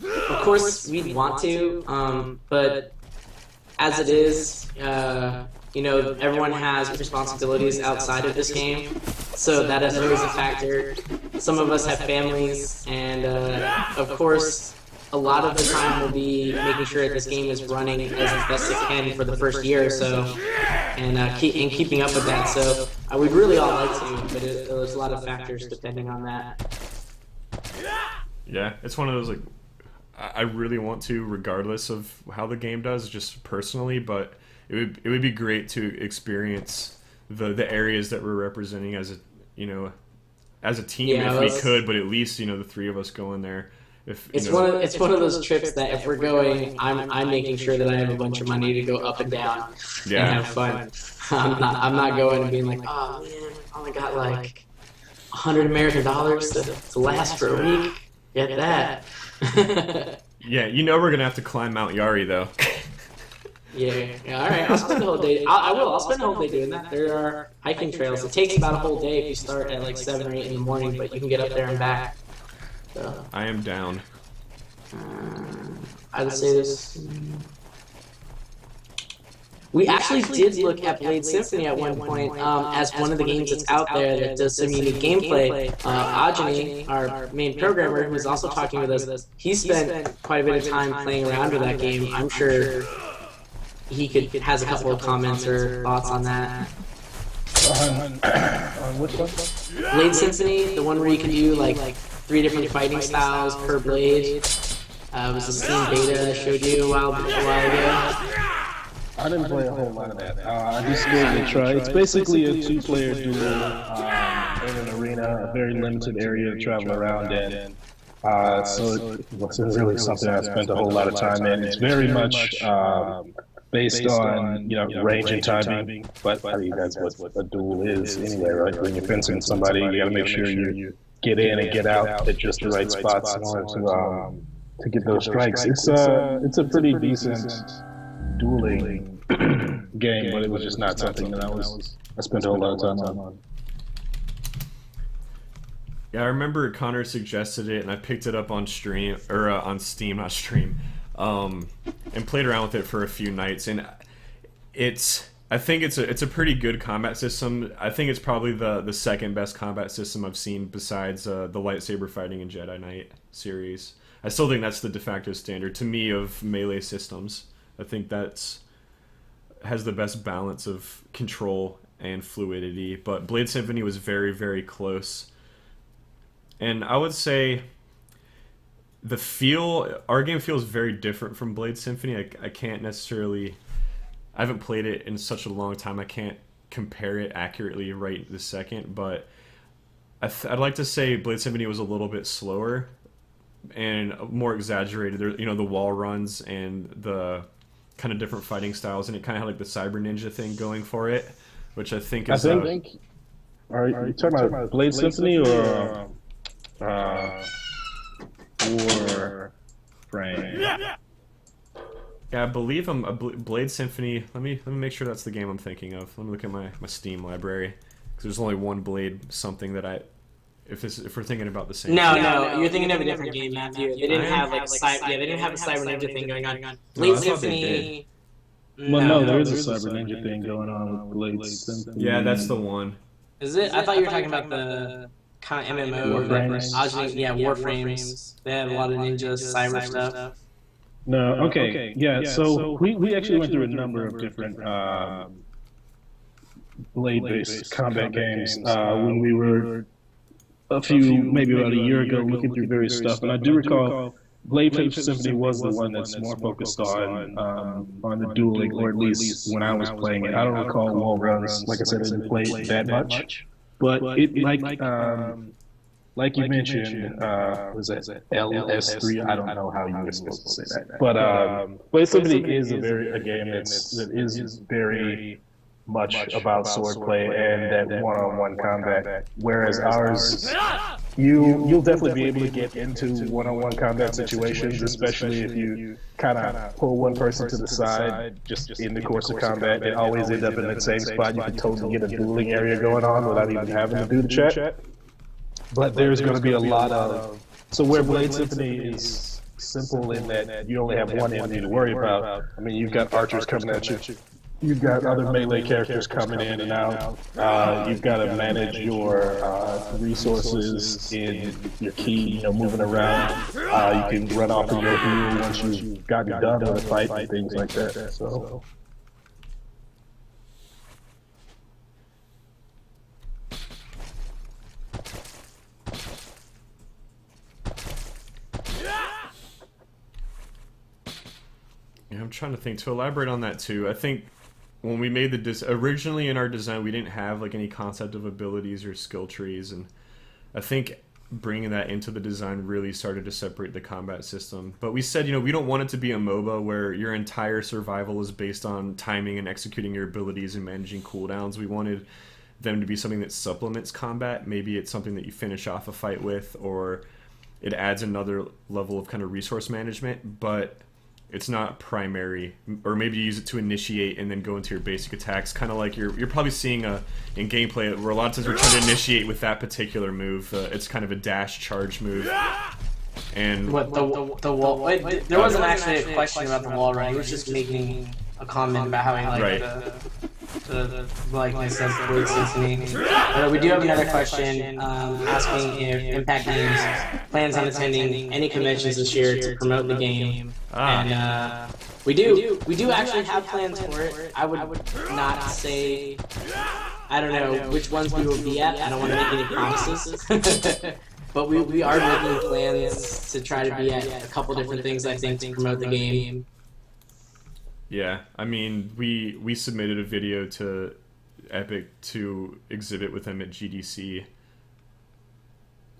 Of course, we'd want to, but as it is, everyone has responsibilities outside of this game, so that is always a factor. Some of us have families, and of course, a lot of the time we'll be making sure that this game is running as best it can for the first year or so, and keeping up with that. So we'd really all like to, but there's a lot of factors depending on that. Yeah, it's one of those, like, I really want to, regardless of how the game does, just personally, but it would be great to experience the areas that we're representing as a team, if we could, but at least the three of us going there. It's one of those trips that if we're going, I'm making sure that I have a bunch of money to go up and down and have fun. I'm not going and being like, oh man, I only got like $100 American to last for a week. Get that. Yeah, we're gonna have to climb Mount Yari though. Yeah, all right. I'll spend the whole day. I'll spend the whole day doing that. There are hiking trails. It takes about a whole day if you start at like 7 or 8 in the morning, but you can get up there and back. So, I am down. I'd say this. We actually did look at Blade Symphony at one point as one of the games that's out there that does some unique gameplay. Ajani, our main programmer, who's also talking with us, he spent quite a bit of time playing around with that game. I'm sure he has a couple of comments or thoughts on that. On which one? Blade Symphony, the one where you can do like 3 different fighting styles per blade. It was the Steam beta I showed you a while ago. I didn't play a whole lot of that. I just gave it a try. It's basically a two-player duel in an arena, a very limited area to travel around in. So it wasn't really something I spent a whole lot of time in. It's very much based on range and timing. But I mean that's what a duel is anyway, right? When you're fencing somebody, you got to make sure you get in and get out at just the right spots in order to get those strikes. It's a pretty decent dueling game, but it was just not something that I spent a whole lot of time on. Yeah, I remember Connor suggested it, and I picked it up on stream or on Steam, not stream, and played around with it for a few nights. And I think it's a pretty good combat system. I think it's probably the second best combat system I've seen besides the lightsaber fighting and Jedi Knight series. I still think that's the de facto standard to me of melee systems. I think has the best balance of control and fluidity. But Blade Symphony was very, very close. And I would say our game feels very different from Blade Symphony. I can't necessarily, I haven't played it in such a long time. I can't compare it accurately right this second, but I'd like to say Blade Symphony was a little bit slower and more exaggerated. There, the wall runs and the kind of different fighting styles, and it kind of had like the Cyber Ninja thing going for it, which I think is. Are you talking about Blade Symphony or Frame? Yeah, I believe Blade Symphony. Let me make sure that's the game I'm thinking of. Let me look at my Steam library, because there's only one Blade something that if we're thinking about the same. No, you're thinking of a different game, Matthew. They didn't have they didn't have a Cyber Ninja thing going on. Blade Symphony. Well, no, there is a Cyber Ninja thing going on with Blade Symphony. Yeah, that's the one. Is it? I thought you were talking about the kind of MMO, Warframes. Warframes. They have a lot of ninja cyber stuff. No, okay, yeah. So we actually went through a number of different blade-based combat games when we were maybe about a year ago, looking through various stuff, and I do recall Blade Symphony was the one that's more focused on the dueling, or at least when I was playing it. I don't recall wall runs. Like I said, I didn't play it that much. But it like you mentioned, was that LS3? I don't know how you were supposed to say that. But Blade Symphony is a game that is very much about swordplay and that one-on-one combat. Whereas ours, you'll definitely be able to get into one-on-one combat situations, especially if you kind of pull one person to the side just in the course of combat and always end up in the same spot. You can totally get a dueling area going on without even having to do the chat. But there's going to be a lot of... So where Blade Symphony is simple in that you only have one enemy to worry about. I mean, you've got archers coming at you. You've got other melee characters coming in and out. You've got to manage your resources in your key, moving around. You can run off of your heal once you've gotten done with a fight and things like that. So. Yeah, I'm trying to think. To elaborate on that too, I think when we made originally in our design, we didn't have like any concept of abilities or skill trees, and I think bringing that into the design really started to separate the combat system. But we said, we don't want it to be a MOBA where your entire survival is based on timing and executing your abilities and managing cooldowns. We wanted them to be something that supplements combat. Maybe it's something that you finish off a fight with, or it adds another level of kind of resource management, but it's not primary, or maybe you use it to initiate and then go into your basic attacks, kind of like you're probably seeing in gameplay where a lot of times we're trying to initiate with that particular move. It's kind of a dash charge move. And what the wall? There wasn't actually a question about the wall run. He was just making a comment about how he liked the likeness of Blade Symphony. We do have another question asking if Impact Games plans on attending any conventions this year to promote the game. And we do actually have plans for it. I would not say, I don't know which ones we will be at. I don't want to make any promises. But we are making plans to try to be at a couple different things, I think, to promote the game. Yeah, I mean, we submitted a video to Epic to exhibit with them at GDC.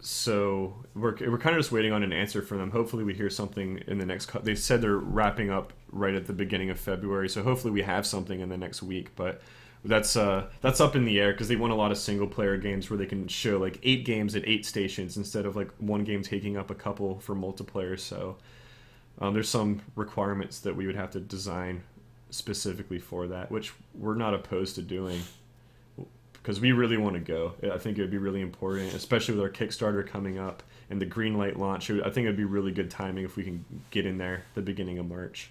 So we're kind of just waiting on an answer from them. Hopefully we hear something in the next they said they're wrapping up right at the beginning of February, so hopefully we have something in the next week, but that's up in the air because they want a lot of single player games where they can show like 8 games at 8 stations instead of like one game taking up a couple for multiplayer. So there's some requirements that we would have to design specifically for that, which we're not opposed to doing because we really want to go. I think it would be really important, especially with our Kickstarter coming up and the green light launch. I think it would be really good timing if we can get in there at the beginning of March.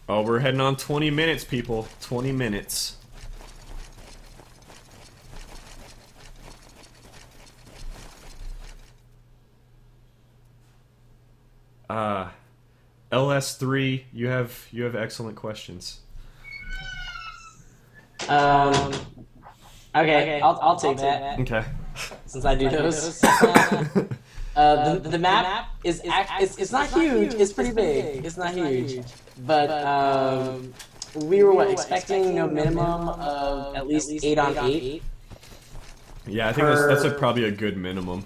Oh, we're heading on 20 minutes, people. 20 minutes. LS3, you have excellent questions. Okay, I'll take that Okay. since I do those. The map is it's not huge. It's pretty big. It's not huge, but we were expecting no minimum of at least 8 on 8. Yeah, I think that's probably a good minimum.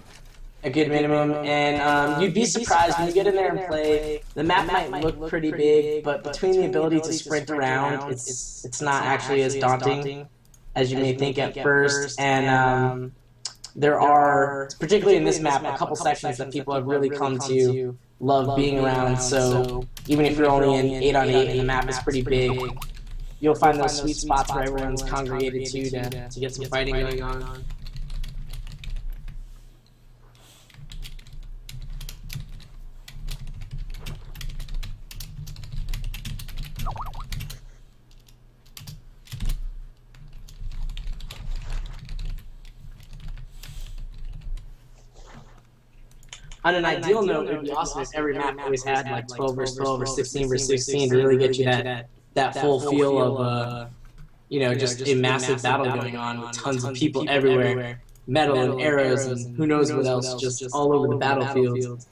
A good minimum, and you'd be surprised when you get in there and play. The map might look pretty big, but between the ability to sprint around, it's not actually as daunting as you may think at first. And there are, particularly in this map, a couple sections that people have really come to love being around. So even if you're only in 8 on 8 and the map is pretty big, you'll find those sweet spots where everyone's congregated to get some fighting going on. On an ideal note, it would be awesome if every map always had like 12 versus 12 or 16 versus 16 to really get you that full feel of just a massive battle going on with tons of people everywhere, metal and arrows and who knows what else, just all over the battlefield.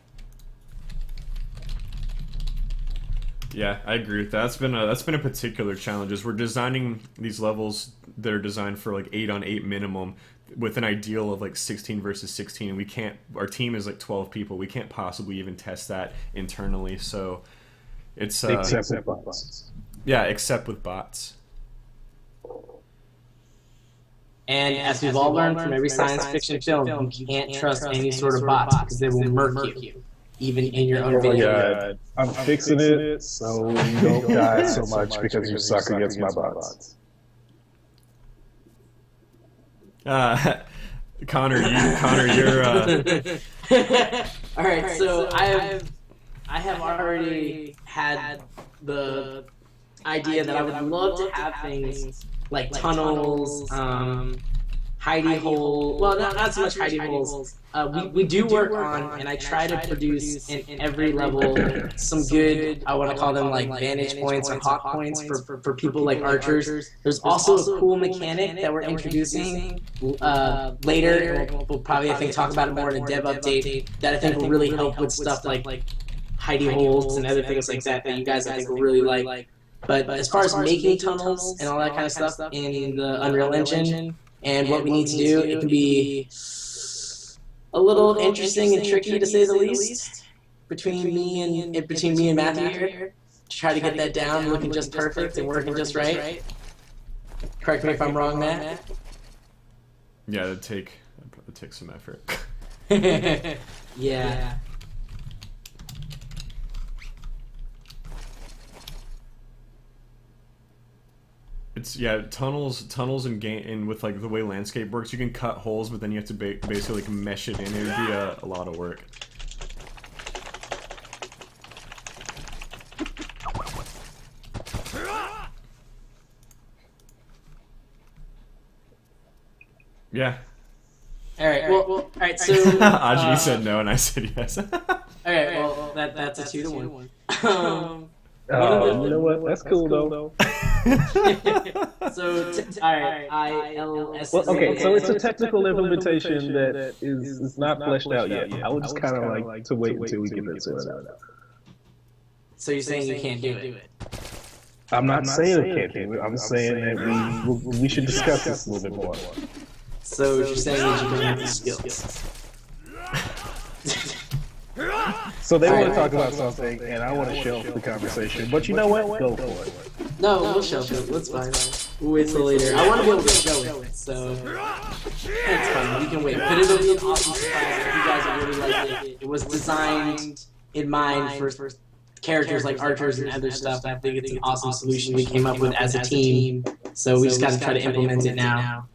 Yeah, I agree with that. That's been a particular challenge. Is we're designing these levels that are designed for like 8 on 8 minimum, with an ideal of like 16 versus 16, and we can't. Our team is like 12 people. We can't possibly even test that internally. So it's except with bots. Yeah, except with bots. And as we've all learned from every science fiction film, you can't trust any sort of bots because they will murk you, even in your own video. God, I'm fixing it so you don't die so much because you suck against my bots. Connor, you're. All right, so I have already had the idea that I would love to have things like tunnels, hidey hole. Well, not so much hidey holes. We do work on, and I try to produce in every level some good, I want to call them like vantage points or hot points for people like archers. There's also a cool mechanic that we're introducing later, and we'll probably, I think, talk about it more in a dev update that I think will really help with stuff like hidey holes and other things like that you guys, I think, will really like. But as far as making tunnels and all that kind of stuff in the Unreal Engine and what we need to do, it can be a little interesting and tricky, to say the least, between me and Matthew here, to try to get that down, looking just perfect and working just right. Correct me if I'm wrong, Matt. Yeah, it'd take some effort. Yeah. It's tunnels and game, and with like the way landscape works, you can cut holes, but then you have to basically like mesh it in. It would be a lot of work. Yeah. All right. Well, all right. So Ajani said no, and I said yes. All right. Well, that's a 2-1. You know what? That's cool though. All right, ILS. Well, okay, so it's a technical implementation that is not fleshed out yet. I would just kind of like to wait until we get that sorted out. So you're saying you can't do it? I'm not saying we can't do it. I'm saying that we should discuss this a little bit more. So you're saying that you don't have the skills? So they want to talk about something, and I want to shelf the conversation. But you know what? Go for it. No, we'll shelf it. That's fine. We'll wait till later. I want to be able to show it, so that's fine. We can wait. But it'll be an awesome surprise if you guys are really like it. It was designed in mind for characters like archers and other stuff. I think it's an awesome solution we came up with as a team. So we just got to try to implement it now.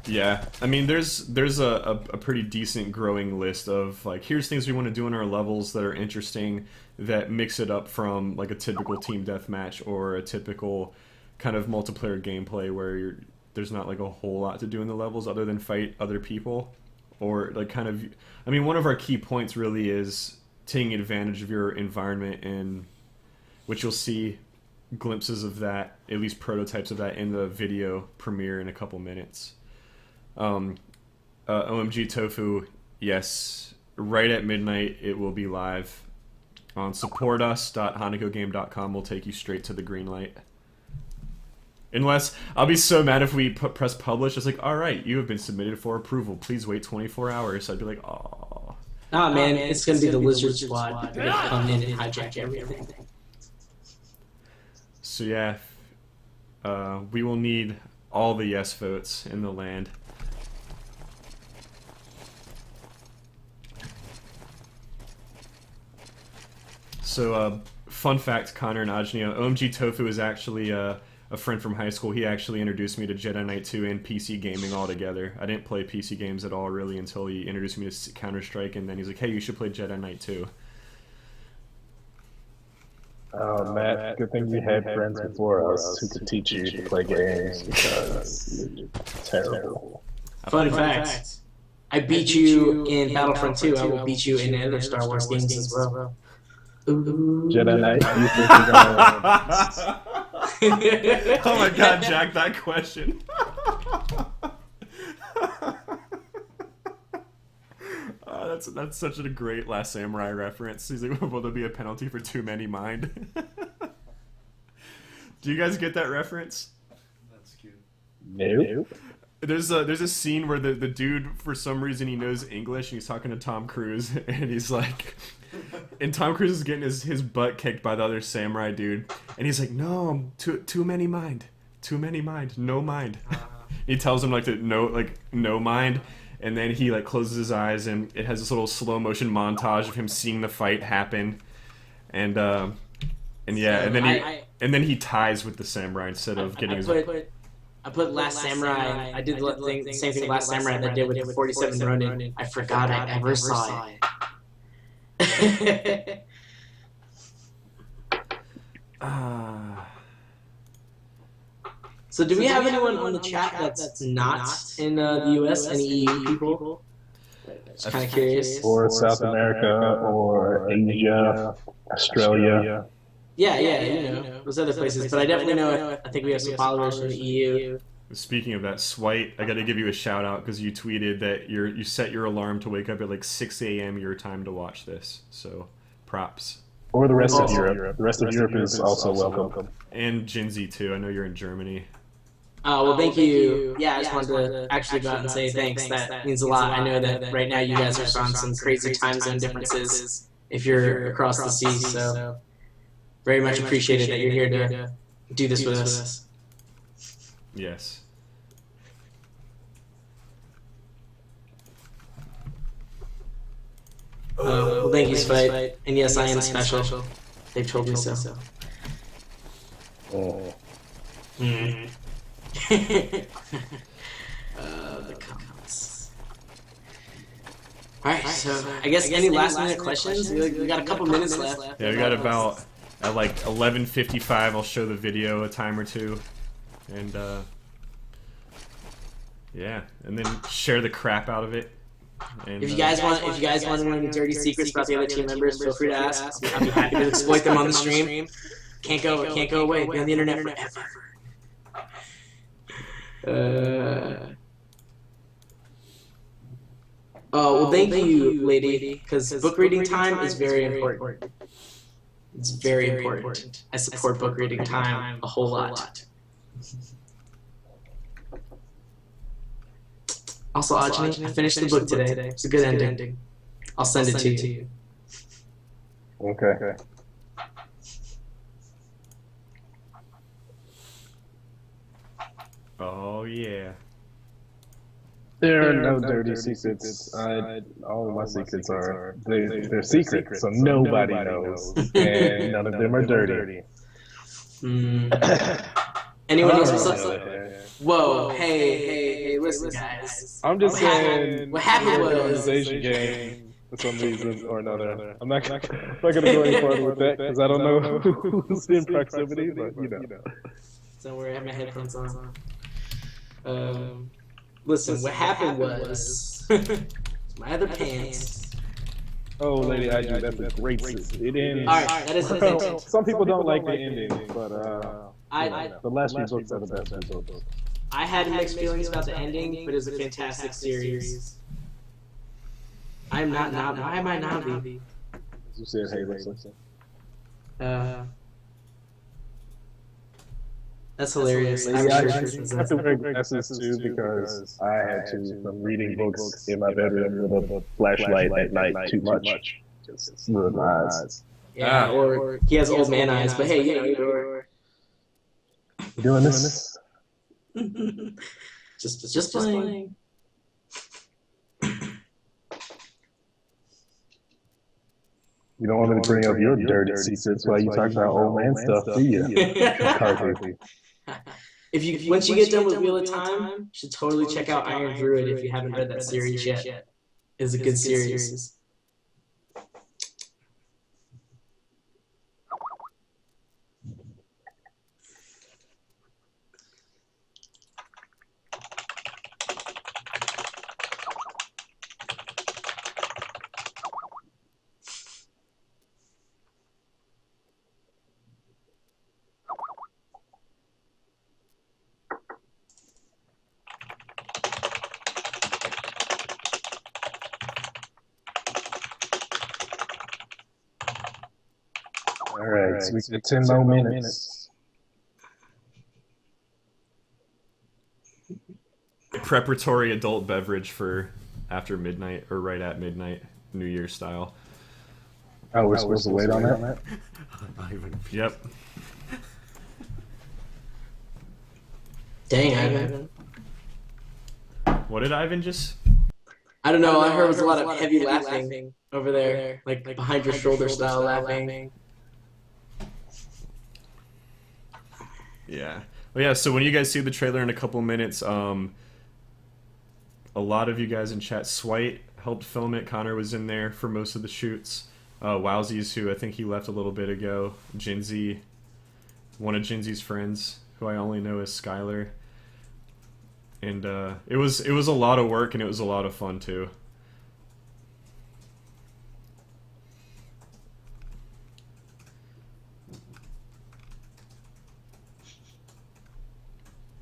Yeah, I mean, there's a pretty decent growing list of like, here's things we want to do in our levels that are interesting, that mix it up from like a typical team deathmatch or a typical kind of multiplayer gameplay where there's not like a whole lot to do in the levels other than fight other people, or like kind of, I mean, one of our key points really is taking advantage of your environment, and which you'll see glimpses of that, at least prototypes of that, in the video premiere in a couple minutes. OMG Tofu, yes, right at midnight it will be live on supportus.hanakogame.com. Will take you straight to the green light. Unless, I'll be so mad if we press publish. It's like, alright, you have been submitted for approval. Please wait 24 hours. I'd be like, oh. Nah, man, it's gonna be the Lizard Squad. They're gonna come in and hijack everything. So yeah, we will need all the yes votes in the land. So, fun fact, Connor and Ajani, OMG Tofu is actually a friend from high school. He actually introduced me to Jedi Knight 2 and PC gaming all together. I didn't play PC games at all, really, until he introduced me to Counter-Strike, and then he's like, hey, you should play Jedi Knight 2. Oh, Matt, good thing you had friends before us who could teach you to play games, because you're terrible. Fun fact, I beat you in Battlefront 2. I will beat you in other Star Wars games as well. Jedi Knight, you think you're gonna Oh my god, Jack, that question. That's such a great Last Samurai reference. He's like, will there be a penalty for too many mind? Do you guys get that reference? That's cute. Nope. There's a scene where the dude, for some reason, he knows English, and he's talking to Tom Cruise, and he's like, and Tom Cruise is getting his butt kicked by the other samurai dude, and he's like, no, too many mind, no mind. He tells him like no mind, and then he like closes his eyes, and it has this little slow motion montage of him seeing the fight happen, and yeah, and then he ties with the samurai instead of getting his. I put Last Samurai. I did the same thing with Last Samurai that I did with 47 Ronin. I forgot I ever saw it. So do we have anyone on the chat that's not in the US? Any EU people? Just kind of curious. Or South America, or Asia, Australia. Yeah, you know, those other places. But I definitely know, I think we have some followers from the EU. Speaking of that, Swite, I got to give you a shout out because you tweeted that you set your alarm to wake up at like 6 a.m. your time to watch this. So, props. Or the rest of Europe. The rest of Europe is also welcome. And Jinzi too. I know you're in Germany. Oh, well, thank you. Yeah, I just wanted to actually go out and say thanks. That means a lot. I know that right now you guys are on some crazy time zone differences if you're across the seas. So, very much appreciated that you're here to do this with us. Yes. Well, thank you, Spite. And yes, I am special. They've told me so. Oh. The comments. Alright, so I guess any last minute questions? We got a couple minutes left. Yeah, we got about, at like 11:55, I'll show the video a time or two. And, yeah, and then share the crap out of it. And, if you guys want to know any dirty secrets about the other team members, feel free to ask. I'll be happy to exploit them on the stream. Can't go away. Be on the internet forever. Oh, well, thank you, lady, because book reading time is very important. It's very important. I support book reading time a whole lot. Also, Ajani, I finished the book today. It's a good ending. I'll send it to you. Okay. Oh yeah. There are no dirty secrets. All of my secrets are they're secret, so nobody knows, and none of them are dirty. Anyone else? Whoa! Hey! Listen, guys. I'm just saying. What happened was organization game for some reason or another. I'm not gonna go any further with that because I don't know who's in proximity, but you know. Don't worry, I have my headphones on. Listen, what happened was my other pants. Oh, Lady IG, that's a great scene. It ends. All right, that is the thing. Some people don't like the ending, but the last results are the best results. I had mixed feelings about the ending, but it was a fantastic series. I'm not Navi. Why am I Navi? You said, hey, listen. That's hilarious. I have to wear glasses too because I had to. I'm reading books in my bedroom with a flashlight at night too much. Just ruin my eyes. Yeah, or he has old man eyes, but hey, you're doing this. just playing. You don't want me to bring up your dirty secrets while you talk about old man stuff, do you? McCarthy. Once you get done with Wheel of Time, you should totally check out Iron Druid if you haven't read that series yet. It's a good series. All right, so we got 10 more minutes. Preparatory adult beverage for after midnight or right at midnight, New Year style. Oh, we're supposed to wait on that? Yep. Dang, Ivan. What did Ivan just? I don't know. I heard it was a lot of heavy laughing over there, like behind your shoulder style laughing. Yeah. Well, yeah. So when you guys see the trailer in a couple minutes, a lot of you guys in chat, Swite helped film it. Connor was in there for most of the shoots. Wowsies, who I think he left a little bit ago. Jinzy, one of Jinzy's friends, who I only know as Skylar. And it was a lot of work, and it was a lot of fun too.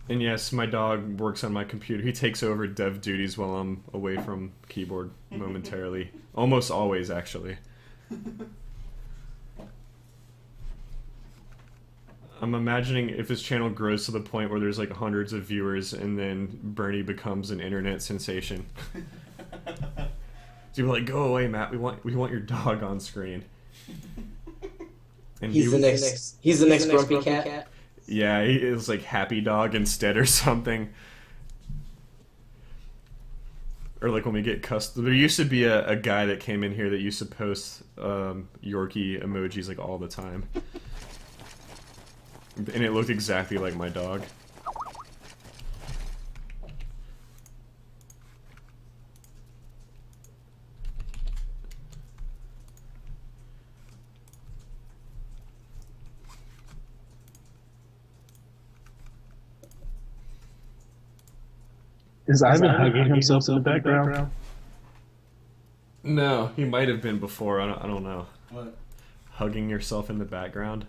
And yes, my dog works on my computer. He takes over dev duties while I'm away from keyboard momentarily. Almost always, actually. I'm imagining if this channel grows to the point where there's like hundreds of viewers and then Bernie becomes an internet sensation. So you're like, go away, Matt. We want your dog on screen. And He's the next grumpy cat. Yeah, he is like Happy Dog instead or something. Or like when we get custom. There used to be a guy that came in here that used to post Yorkie emojis like all the time. And it looked exactly like my dog. Is Ivan hugging himself in the background? No, he might have been before. I don't know. What? Hugging yourself in the background.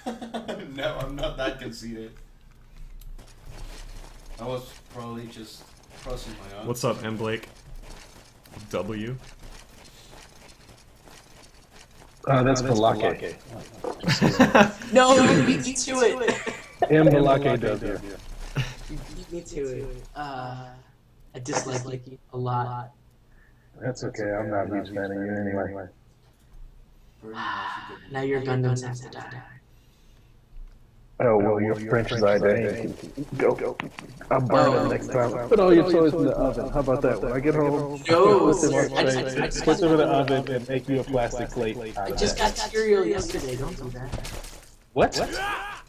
No, I'm not that conceited. I was probably just crossing my arms. What's up, M. Blake? W. That's Balake. No, beat me to it. M. Balake W. Beat me to it. I dislike you a lot. That's okay. I'm not a huge fan of you anyway. Now your Gundams have to die. Oh, well, your French is Ajani. Go. I'll burn it next time. Put all your toys in the oven. How about that? When I get home, No, put them on I tray, just put them in the oven, and make you a plastic plate out I of just that. got cereal yesterday. Don't do that. What?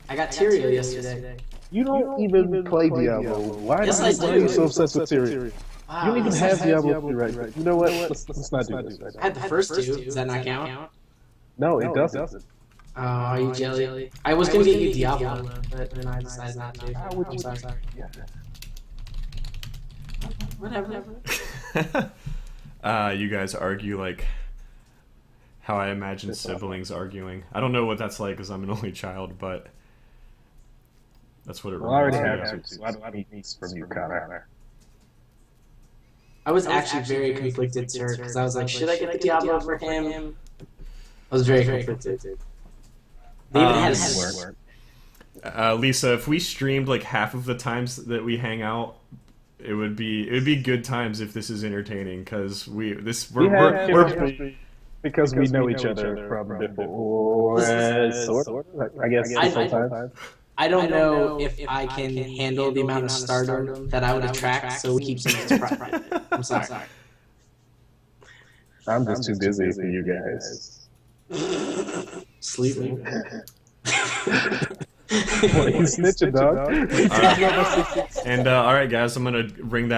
I got cereal yesterday. You don't even play Diablo. Why Yes, are I you do. so obsessed with cereal? Wow, You don't even yes, have I Diablo 3 right now. You know what? Let's not do this right I now. had the first two. Does that not count? No, it doesn't. Oh, are you jelly? I was gonna get you Diablo, but then I decided not to. How would I'm you- sorry. Yeah. Whatever. You guys argue like how I imagine siblings arguing. I don't know what that's like because I'm an only child, but that's what it Well, I already reminds me have of. two, so I don't need these from you, Connor. I was actually very conflicted, sir, because I was like, should I get the Diablo for him? I was very conflicted. They even had Lisa, if we streamed like half of the times that we hang out, it would be good times if this is entertaining because we're because we know each other from before, sort of. I guess sometimes. I don't know if I can handle the amount of stardom that I would attract, so we keep things private. I'm sorry. I'm just too busy for you guys. Sleeping. What, you snitching, dog? All right. And all right, guys, I'm gonna ring that.